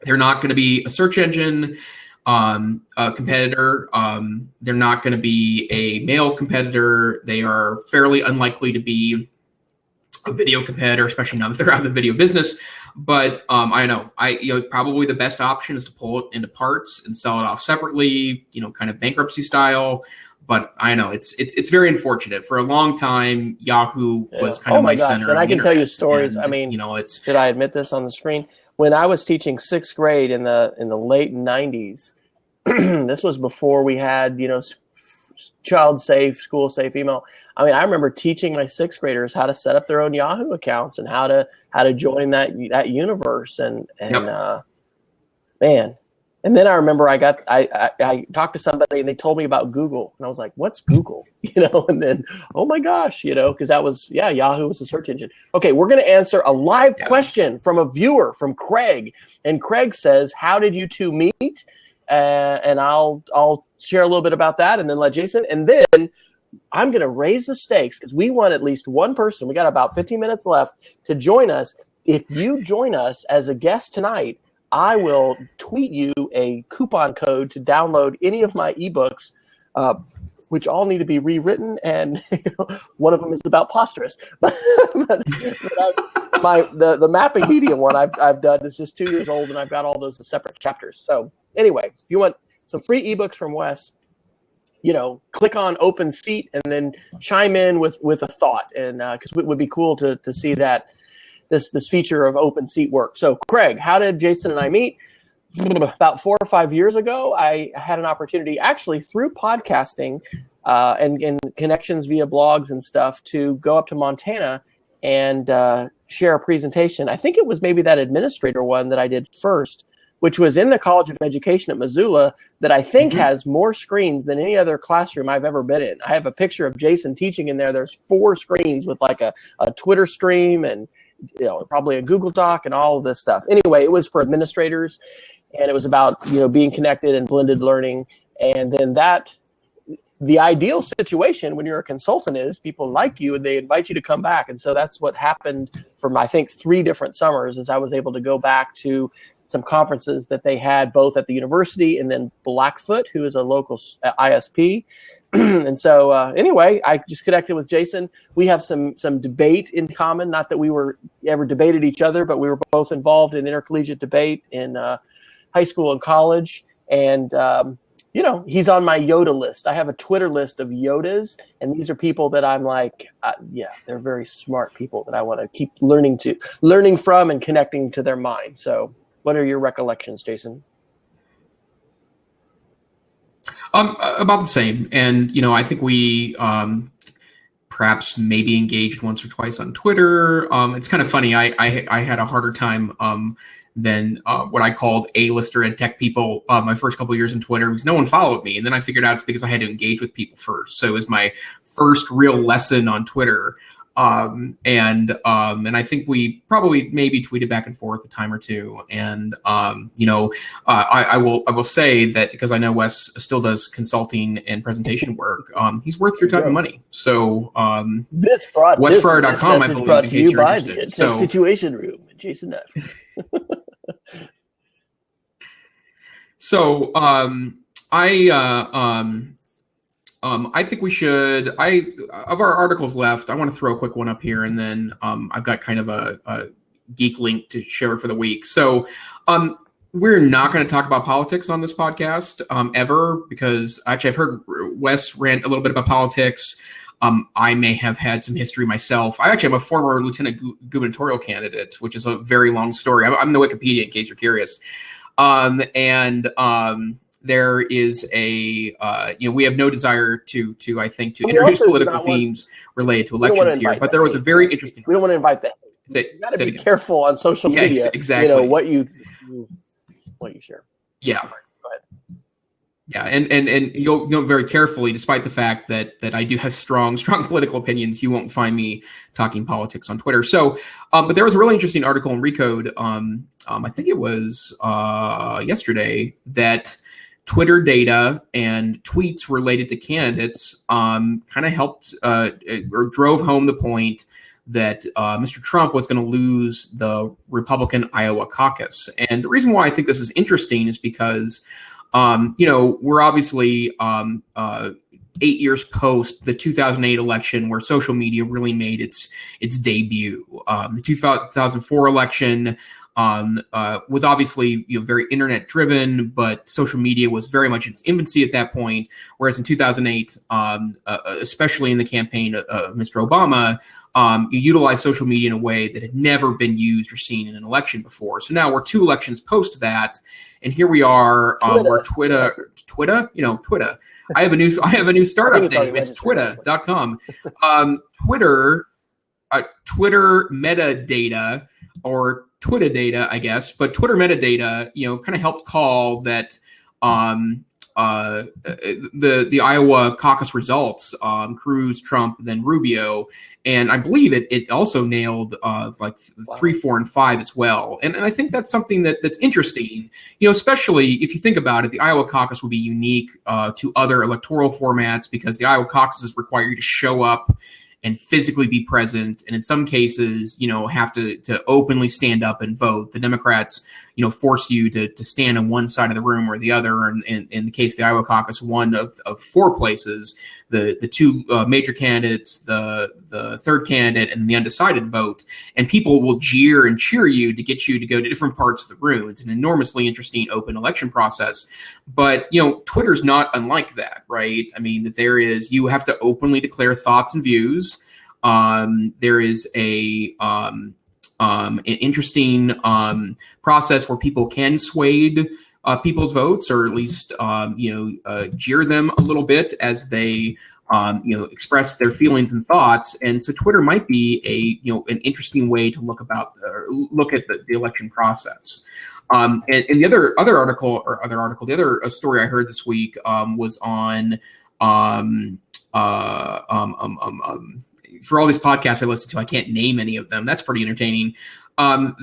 They're not going to be a search engine competitor. They're not going to be a mail competitor. They are fairly unlikely to be a video competitor, especially now that they're out of the video business. But I know probably the best option is to pull it into parts and sell it off separately, kind of bankruptcy style. But I know it's very unfortunate. For a long time, Yahoo was kind of my center. And I can tell you stories. And, I mean, it's. Did I admit this on the screen? When I was teaching sixth grade in the late 90s, this was before we had child safe, school safe email. I mean, I remember teaching my sixth graders how to set up their own Yahoo accounts and how to join that universe. And man. And then I remember I talked to somebody and they told me about Google, and I was like, "What's Google?" And then, oh my gosh, because that was Yahoo was a search engine. Okay, we're going to answer a live question from a viewer, from Craig, and Craig says, "How did you two meet?" And I'll share a little bit about that, and then let Jason, and then I'm going to raise the stakes because we want at least one person. We got about 15 minutes left to join us. If you join us as a guest tonight, I will tweet you a coupon code to download any of my ebooks, which all need to be rewritten, and one of them is about posturus. But the mapping media one I've done is just 2 years old, and I've got all those as separate chapters. So anyway, if you want some free ebooks from Wes, click on Open Seat and then chime in with a thought, and because it would be cool to see that. This feature of Open Seat work. So, Craig, how did Jason and I meet? About 4 or 5 years ago, I had an opportunity, actually through podcasting and connections via blogs and stuff, to go up to Montana and share a presentation. I think it was maybe that administrator one that I did first, which was in the College of Education at Missoula, that I think has more screens than any other classroom I've ever been in. I have a picture of Jason teaching in there. There's 4 screens with like a Twitter stream and probably a Google Doc and all of this stuff. Anyway, it was for administrators, and it was about, being connected and blended learning. And then the ideal situation when you're a consultant is people like you and they invite you to come back. And so that's what happened for I think 3 different summers, is I was able to go back to some conferences that they had both at the university and then Blackfoot, who is a local ISP. And so anyway, I just connected with Jason. We have some debate in common. Not that we were ever debated each other, but we were both involved in intercollegiate debate in high school and college. And, he's on my Yoda list. I have a Twitter list of Yodas, and these are people that I'm like, they're very smart people that I want to keep learning from and connecting to their mind. So what are your recollections, Jason? About the same. And, I think we perhaps maybe engaged once or twice on Twitter. It's kind of funny. I had a harder time than what I called A-lister EdTech people my first couple of years in Twitter, because no one followed me. And then I figured out it's because I had to engage with people first. So it was my first real lesson on Twitter. And I think we probably maybe tweeted back and forth a time or two. And, I will say that because I know Wes still does consulting and presentation work, he's worth your time and money. So, wesfryer.com, I believe, brought in to case you you're by interested. The So, Situation Room, Jason Duff. So, I think we should. Of our articles left, I want to throw a quick one up here, and then I've got kind of a geek link to share for the week. So, we're not going to talk about politics on this podcast ever, because actually I've heard Wes rant a little bit about politics. I may have had some history myself. I actually am a former lieutenant gubernatorial candidate, which is a very long story. I'm the Wikipedia, in case you're curious. There is we have no desire to introduce political themes related to elections here, but there was a very interesting. We don't want to invite that. You got to be careful on social media. Exactly. What you share. Yeah. Go ahead. Yeah, and you'll know very carefully, despite the fact that I do have strong political opinions, you won't find me talking politics on Twitter. So, but there was a really interesting article in Recode. I think it was yesterday, that Twitter data and tweets related to candidates kind of helped or drove home the point that Mr. Trump was going to lose the Republican Iowa caucus. And the reason why I think this is interesting is because we're obviously 8 years post the 2008 election, where social media really made its debut. The 2004 election was obviously very internet driven, but social media was very much in its infancy at that point. Whereas in 2008, especially in the campaign of Mr. Obama, you utilized social media in a way that had never been used or seen in an election before. So now we're 2 elections post that, and here we are, where Twitter. I have a new startup name. It's Twitter.com. Twitter metadata, or Twitter data, I guess, but Twitter metadata, kind of helped call that the Iowa caucus results, Cruz, Trump, then Rubio, and I believe it also nailed 3, 4, and 5 as well. And I think that's something that's interesting, especially if you think about it. The Iowa caucus will be unique to other electoral formats because the Iowa caucuses require you to show up and physically be present, and in some cases, have to openly stand up and vote. The Democrats, force you to stand on one side of the room or the other. And in the case of the Iowa caucus, one of 4 places, the 2 major candidates, the third candidate, and the undecided vote. And people will jeer and cheer you to get you to go to different parts of the room. It's an enormously interesting open election process. But, Twitter's not unlike that, right? I mean, you have to openly declare thoughts and views. There is an interesting process where people can sway people's votes, or at least jeer them a little bit as they express their feelings and thoughts. And so Twitter might be an interesting way to look at the election process. And the other story I heard this week was on for all these podcasts I listen to, I can't name any of them. That's pretty entertaining. Not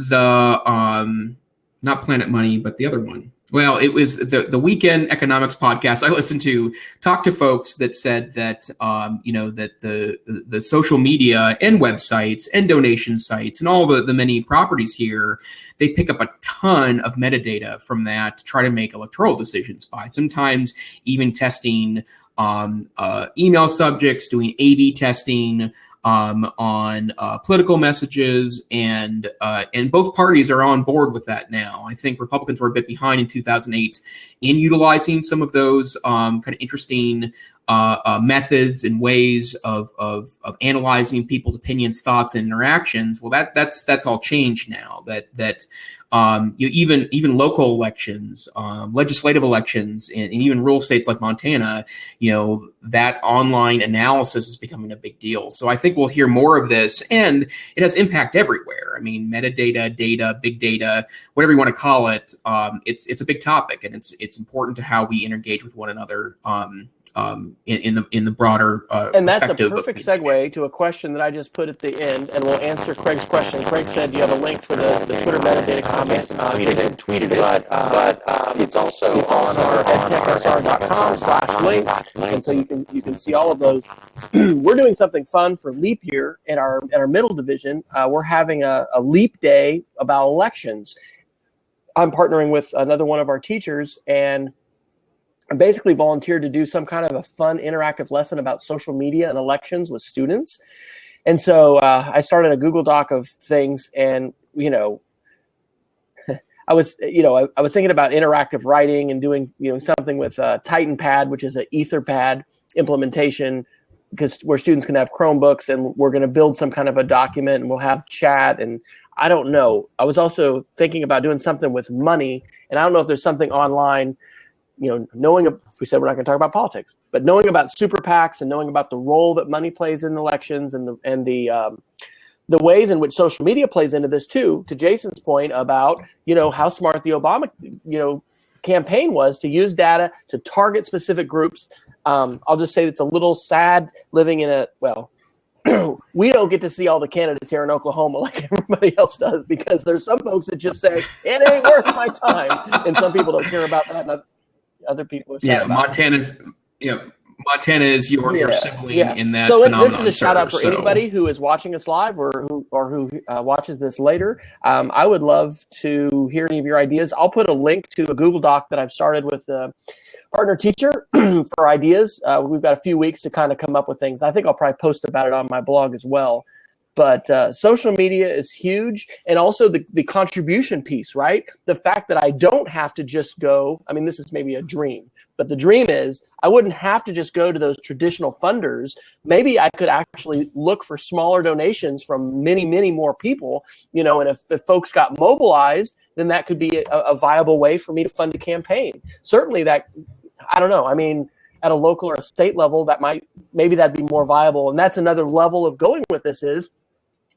Planet Money, but the other one. Well, it was the Weekend Economics podcast I listened to, talked to folks that said that that the social media and websites and donation sites and all the many properties here, they pick up a ton of metadata from that to try to make electoral decisions by, sometimes even testing email subjects, doing A/B testing on political messages, and both parties are on board with that now. I think Republicans were a bit behind in 2008 in utilizing some of those kind of interesting methods and ways of analyzing people's opinions, thoughts, and interactions. Well, that's all changed now. Even local elections, legislative elections, and even rural states like Montana, that online analysis is becoming a big deal. So I think we'll hear more of this, and it has impact everywhere. I mean, metadata, data, big data, whatever you want to call it. It's a big topic, and it's important to how we engage with one another. In the broader and that's a perfect segue to a question that I just put at the end, and we'll answer Craig's question. Craig said, "Do you have a link for the Twitter metadata comments?" He didn't tweet it, but it's also on our edtechsr.com/links, and so you can see all of those. We're doing something fun for Leap Year in our middle division. We're having a Leap Day about elections. I'm partnering with another one of our teachers, and I basically volunteered to do some kind of a fun interactive lesson about social media and elections with students. And so I started a Google Doc of things, and I was thinking about interactive writing and doing something with TitanPad, which is an Etherpad implementation, because where students can have Chromebooks, and we're going to build some kind of a document, and we'll have chat. And I don't know. I was also thinking about doing something with money, and I don't know if there's something online. We said we're not going to talk about politics, but knowing about super PACs and knowing about the role that money plays in elections, and the ways in which social media plays into this too, to Jason's point about, how smart the Obama, campaign was to use data to target specific groups. I'll just say it's a little sad living in we don't get to see all the candidates here in Oklahoma like everybody else does, because there's some folks that just say, it ain't worth my time. And some people don't care about that. And other people are sad about Montana is your sibling in that so phenomenon. This is a shout out for anybody who is watching us live or who watches this later. I would love to hear any of your ideas. I'll put a link to a Google Doc that I've started with the partner teacher for ideas. We've got a few weeks to kind of come up with things. I think I'll probably post about it on my blog as well. But social media is huge, and also the contribution piece, right? The fact that I don't have to just go, I mean, this is maybe a dream, but the dream is I wouldn't have to just go to those traditional funders. Maybe I could actually look for smaller donations from many, many more people, and if folks got mobilized, then that could be a viable way for me to fund a campaign. Certainly that, I don't know, I mean, at a local or a state level, maybe that'd be more viable. And that's another level of going with this is,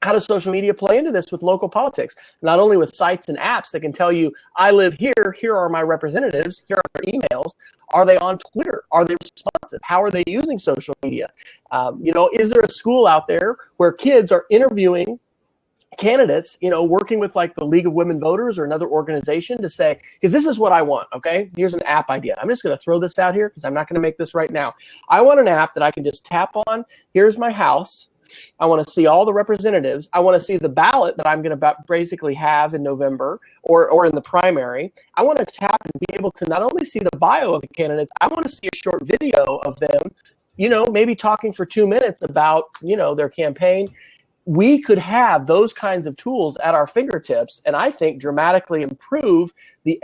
how does social media play into this with local politics? Not only with sites and apps that can tell you, I live here, here are my representatives, here are their emails. Are they on Twitter? Are they responsive? How are they using social media? Is there a school out there where kids are interviewing candidates, working with like the League of Women Voters or another organization to say, because this is what I want, okay? Here's an app idea. I'm just going to throw this out here because I'm not going to make this right now. I want an app that I can just tap on. Here's my house. I want to see all the representatives. I want to see the ballot that I'm going to basically have in November or in the primary. I want to tap and be able to not only see the bio of the candidates, I want to see a short video of them, maybe talking for 2 minutes about, their campaign. We could have those kinds of tools at our fingertips, and I think dramatically improve the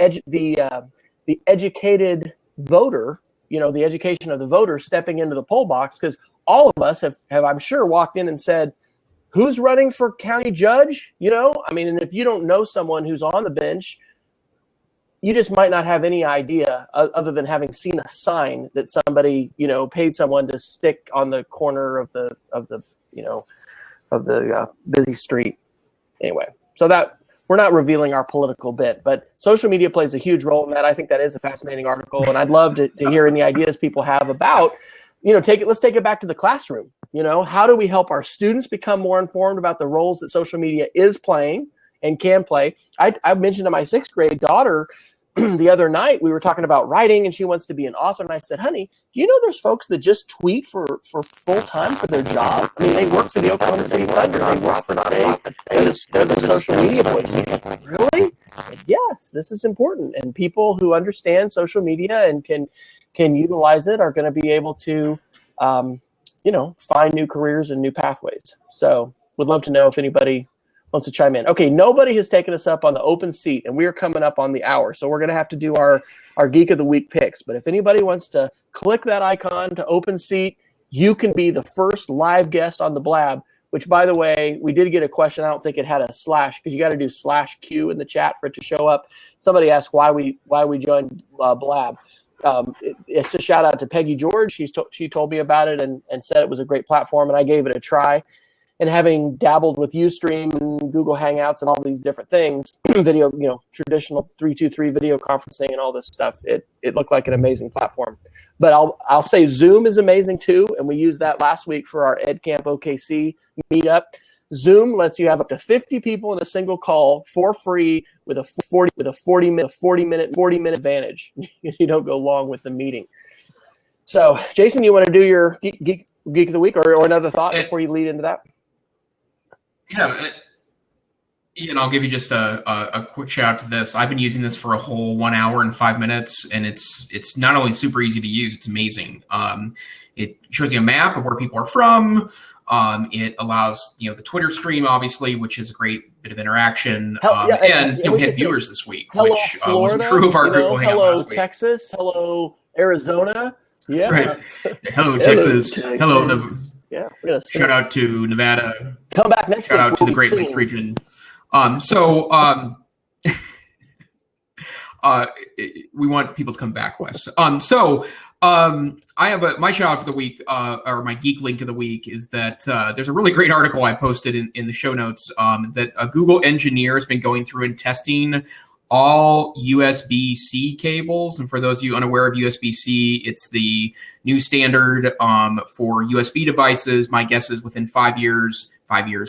educated voter, the education of the voter stepping into the poll box, because all of us have, I'm sure, walked in and said, who's running for county judge? And if you don't know someone who's on the bench, you just might not have any idea other than having seen a sign that somebody, paid someone to stick on the corner of the busy street. Anyway, so that we're not revealing our political bit, but social media plays a huge role in that. I think that is a fascinating article, and I'd love to hear any ideas people have about, let's take it back to the classroom. How do we help our students become more informed about the roles that social media is playing and can play? I mentioned to my 6th grade daughter the other night, we were talking about writing, and she wants to be an author. And I said, honey, do you know there's folks that just tweet for full time for their job? I mean, they work for the Oklahoma City Thunder. They work for they're the social media boys. Really? Yes, this is important. And people who understand social media and can utilize it are going to be able to, find new careers and new pathways. So would love to know if anybody wants to chime in. Okay, nobody has taken us up on the open seat, and we are coming up on the hour. So we're going to have to do our Geek of the Week picks. But if anybody wants to click that icon to open seat, you can be the first live guest on the Blab, which, by the way, we did get a question. I don't think it had a slash, because you got to do /Q in the chat for it to show up. Somebody asked why we joined Blab. It's a shout out to Peggy George. She told me about it and said it was a great platform, and I gave it a try. And having dabbled with Ustream and Google Hangouts and all these different things, video, traditional 323 video conferencing and all this stuff, it looked like an amazing platform. But I'll say Zoom is amazing too, and we used that last week for our EdCamp OKC meetup. Zoom lets you have up to 50 people in a single call for free with a 40 minute advantage. You don't go long with the meeting. So, Jason, you want to do your Geek of the Week or another thought before you lead into that? Yeah, and I'll give you just a quick shout out to this. I've been using this for a whole 1 hour and 5 minutes, and it's not only super easy to use, it's amazing. It shows you a map of where people are from. It allows the Twitter stream, obviously, which is a great bit of interaction. We had viewers this week, which Florida, wasn't true of our group. Hello, Texas. Hello, Arizona. Yeah. Right. Hello, Texas. Hello. Yeah, shout out to Nevada. Come back next Shout out to the Great Lakes region. We want people to come back, Wes. I have my shout out for the week, or my geek link of the week, is that there's a really great article I posted in the show notes that a Google engineer has been going through and testing all USB-C cables. And for those of you unaware of USB-C, it's the new standard for USB devices. My guess is within 5 years,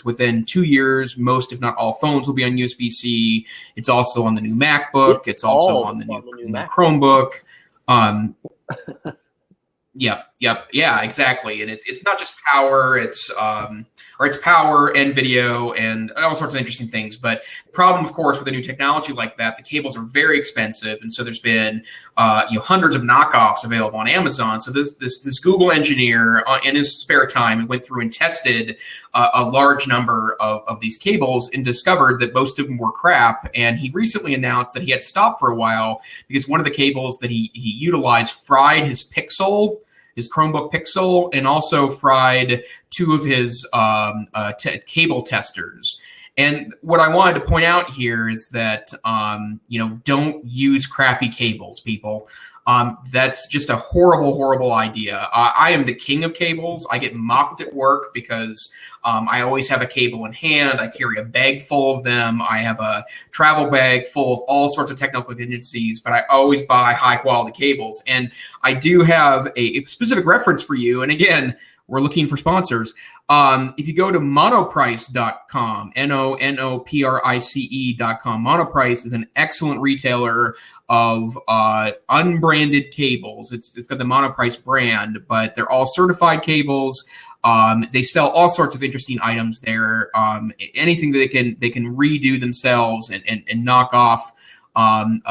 within 2 years, most, if not all, phones will be on USB-C. It's also on the new MacBook. It's also on the new Chromebook. Yeah, exactly. And it's not just power, it's power and video and all sorts of interesting things. But the problem, of course, with a new technology like that, the cables are very expensive. And so there's been hundreds of knockoffs available on Amazon. So this Google engineer in his spare time went through and tested a large number of these cables and discovered that most of them were crap. And he recently announced that he had stopped for a while because one of the cables that he utilized fried his Chromebook Pixel, and also fried two of his cable testers. And what I wanted to point out here is that, don't use crappy cables, people. That's just a horrible, horrible idea. I am the king of cables. I get mocked at work because I always have a cable in hand. I carry a bag full of them. I have a travel bag full of all sorts of technical contingencies, but I always buy high-quality cables. And I do have a specific reference for you. And again, we're looking for sponsors. If you go to monoprice.com, Monoprice.com, Monoprice is an excellent retailer of unbranded cables. It's got the Monoprice brand, but they're all certified cables. They sell all sorts of interesting items there. Anything that they can redo themselves and knock off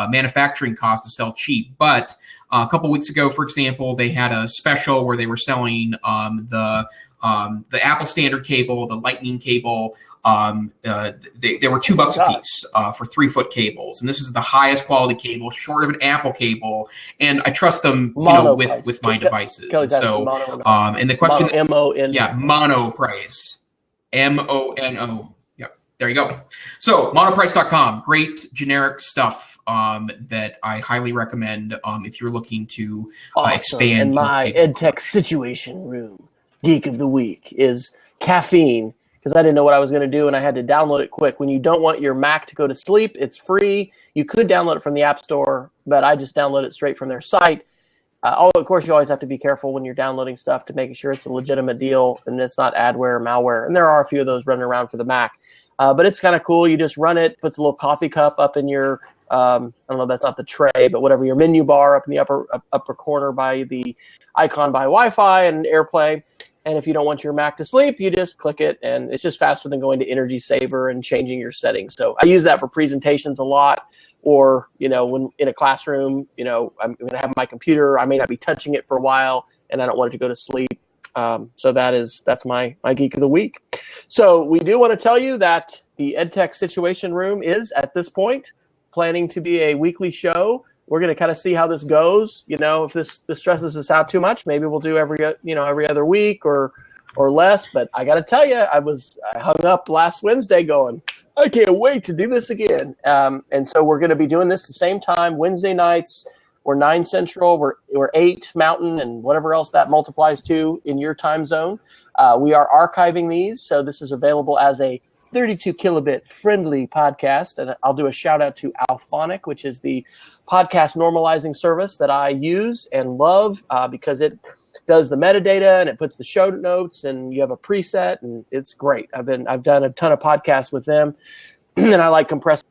manufacturing costs to sell cheap. But a couple weeks ago, for example, they had a special where they were selling the Apple standard cable, the Lightning cable. They were $2 a piece for 3-foot cables, and this is the highest quality cable, short of an Apple cable. And I trust them, with my devices. And so, and the question, Monoprice, Mono. There you go. So monoprice.com, great generic stuff that I highly recommend if you're looking to expand. And my EdTech Situation Room Geek of the Week is caffeine, because I didn't know what I was going to do and I had to download it quick. When you don't want your Mac to go to sleep, it's free. You could download it from the App Store, but I just download it straight from their site. Of course, you always have to be careful when you're downloading stuff to make sure it's a legitimate deal and it's not adware or malware. And there are a few of those running around for the Mac. But it's kind of cool. You just run it, puts a little coffee cup up in your, I don't know, that's not the tray, but whatever, your menu bar up in the upper corner by the icon by Wi-Fi and AirPlay. And if you don't want your Mac to sleep, you just click it, and it's just faster than going to Energy Saver and changing your settings. So I use that for presentations a lot, or, when in a classroom, I'm going to have my computer. I may not be touching it for a while, and I don't want it to go to sleep. So that's my Geek of the Week. So we do want to tell you that the EdTech Situation Room is, at this point, planning to be a weekly show. We're going to kind of see how this goes. If this stresses us out too much, maybe we'll do every other week or less. But I got to tell you, I hung up last Wednesday going, I can't wait to do this again. And so we're going to be doing this the same time, Wednesday nights. We're 9 Central, we're 8 Mountain, and whatever else that multiplies to in your time zone. We are archiving these, so this is available as a 32 kilobit friendly podcast. And I'll do a shout out to Alphonic, which is the podcast normalizing service that I use and love because it does the metadata and it puts the show notes and you have a preset, and it's great. I've done a ton of podcasts with them, and I like compressing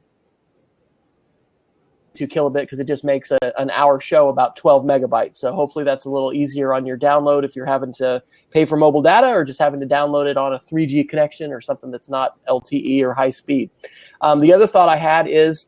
2 kilobit because it just makes an hour show about 12 megabytes. So hopefully that's a little easier on your download if you're having to pay for mobile data or just having to download it on a 3G connection or something that's not LTE or high speed. The other thought I had is,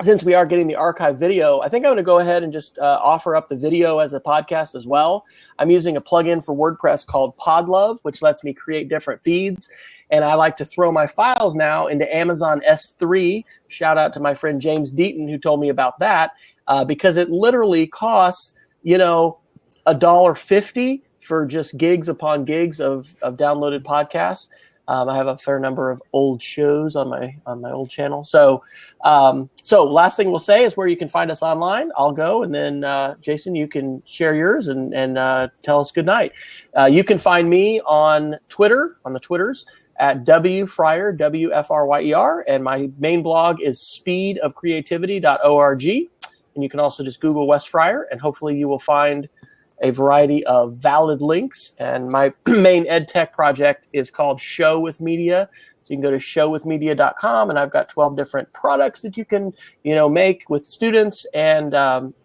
since we are getting the archive video, I think I'm going to go ahead and just offer up the video as a podcast as well. I'm using a plugin for WordPress called Podlove, which lets me create different feeds. And I like to throw my files now into Amazon S3. Shout out to my friend James Deaton who told me about that because it literally costs, $1.50 for just gigs upon gigs of downloaded podcasts. I have a fair number of old shows on my old channel. So last thing we'll say is where you can find us online. I'll go, and then Jason, you can share yours and tell us good night. You can find me on Twitter, on the Twitters, at wfryer, WFRYER, and my main blog is speedofcreativity.org. And you can also just Google Wes Fryer, and hopefully you will find a variety of valid links. And my main EdTech project is called Show with Media. So you can go to showwithmedia.com, and I've got 12 different products that you can, make with students. And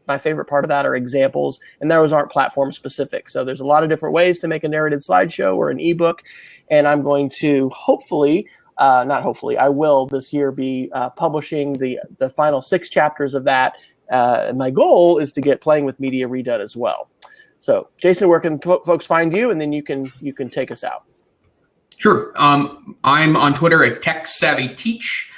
my favorite part of that are examples, and those aren't platform specific. So there's a lot of different ways to make a narrated slideshow or an ebook. And I'm going to I will this year be publishing the final 6 chapters of that. And my goal is to get Playing with Media redone as well. So Jason, where can folks find you? And then you can take us out. Sure. I'm on Twitter at TechSavvyTeach.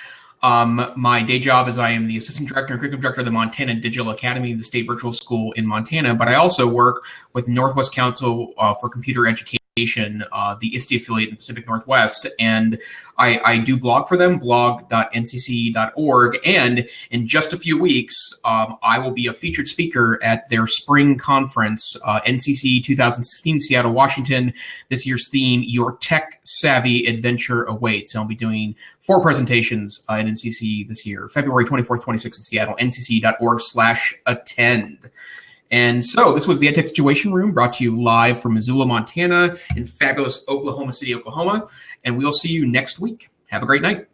My day job is I am the assistant director and curriculum director of the Montana Digital Academy, the state virtual school in Montana. But I also work with Northwest Council for Computer Education, the ISTE affiliate in the Pacific Northwest. And I do blog for them, blog.ncc.org. And in just a few weeks, I will be a featured speaker at their spring conference, NCC 2016, Seattle, Washington. This year's theme, Your Tech Savvy Adventure Awaits. I'll be doing 4 presentations at NCC this year, February 24th, 26th in Seattle, ncc.org/attend. And so this was the EdTech Situation Room, brought to you live from Missoula, Montana, in fabulous Oklahoma City, Oklahoma. And we'll see you next week. Have a great night.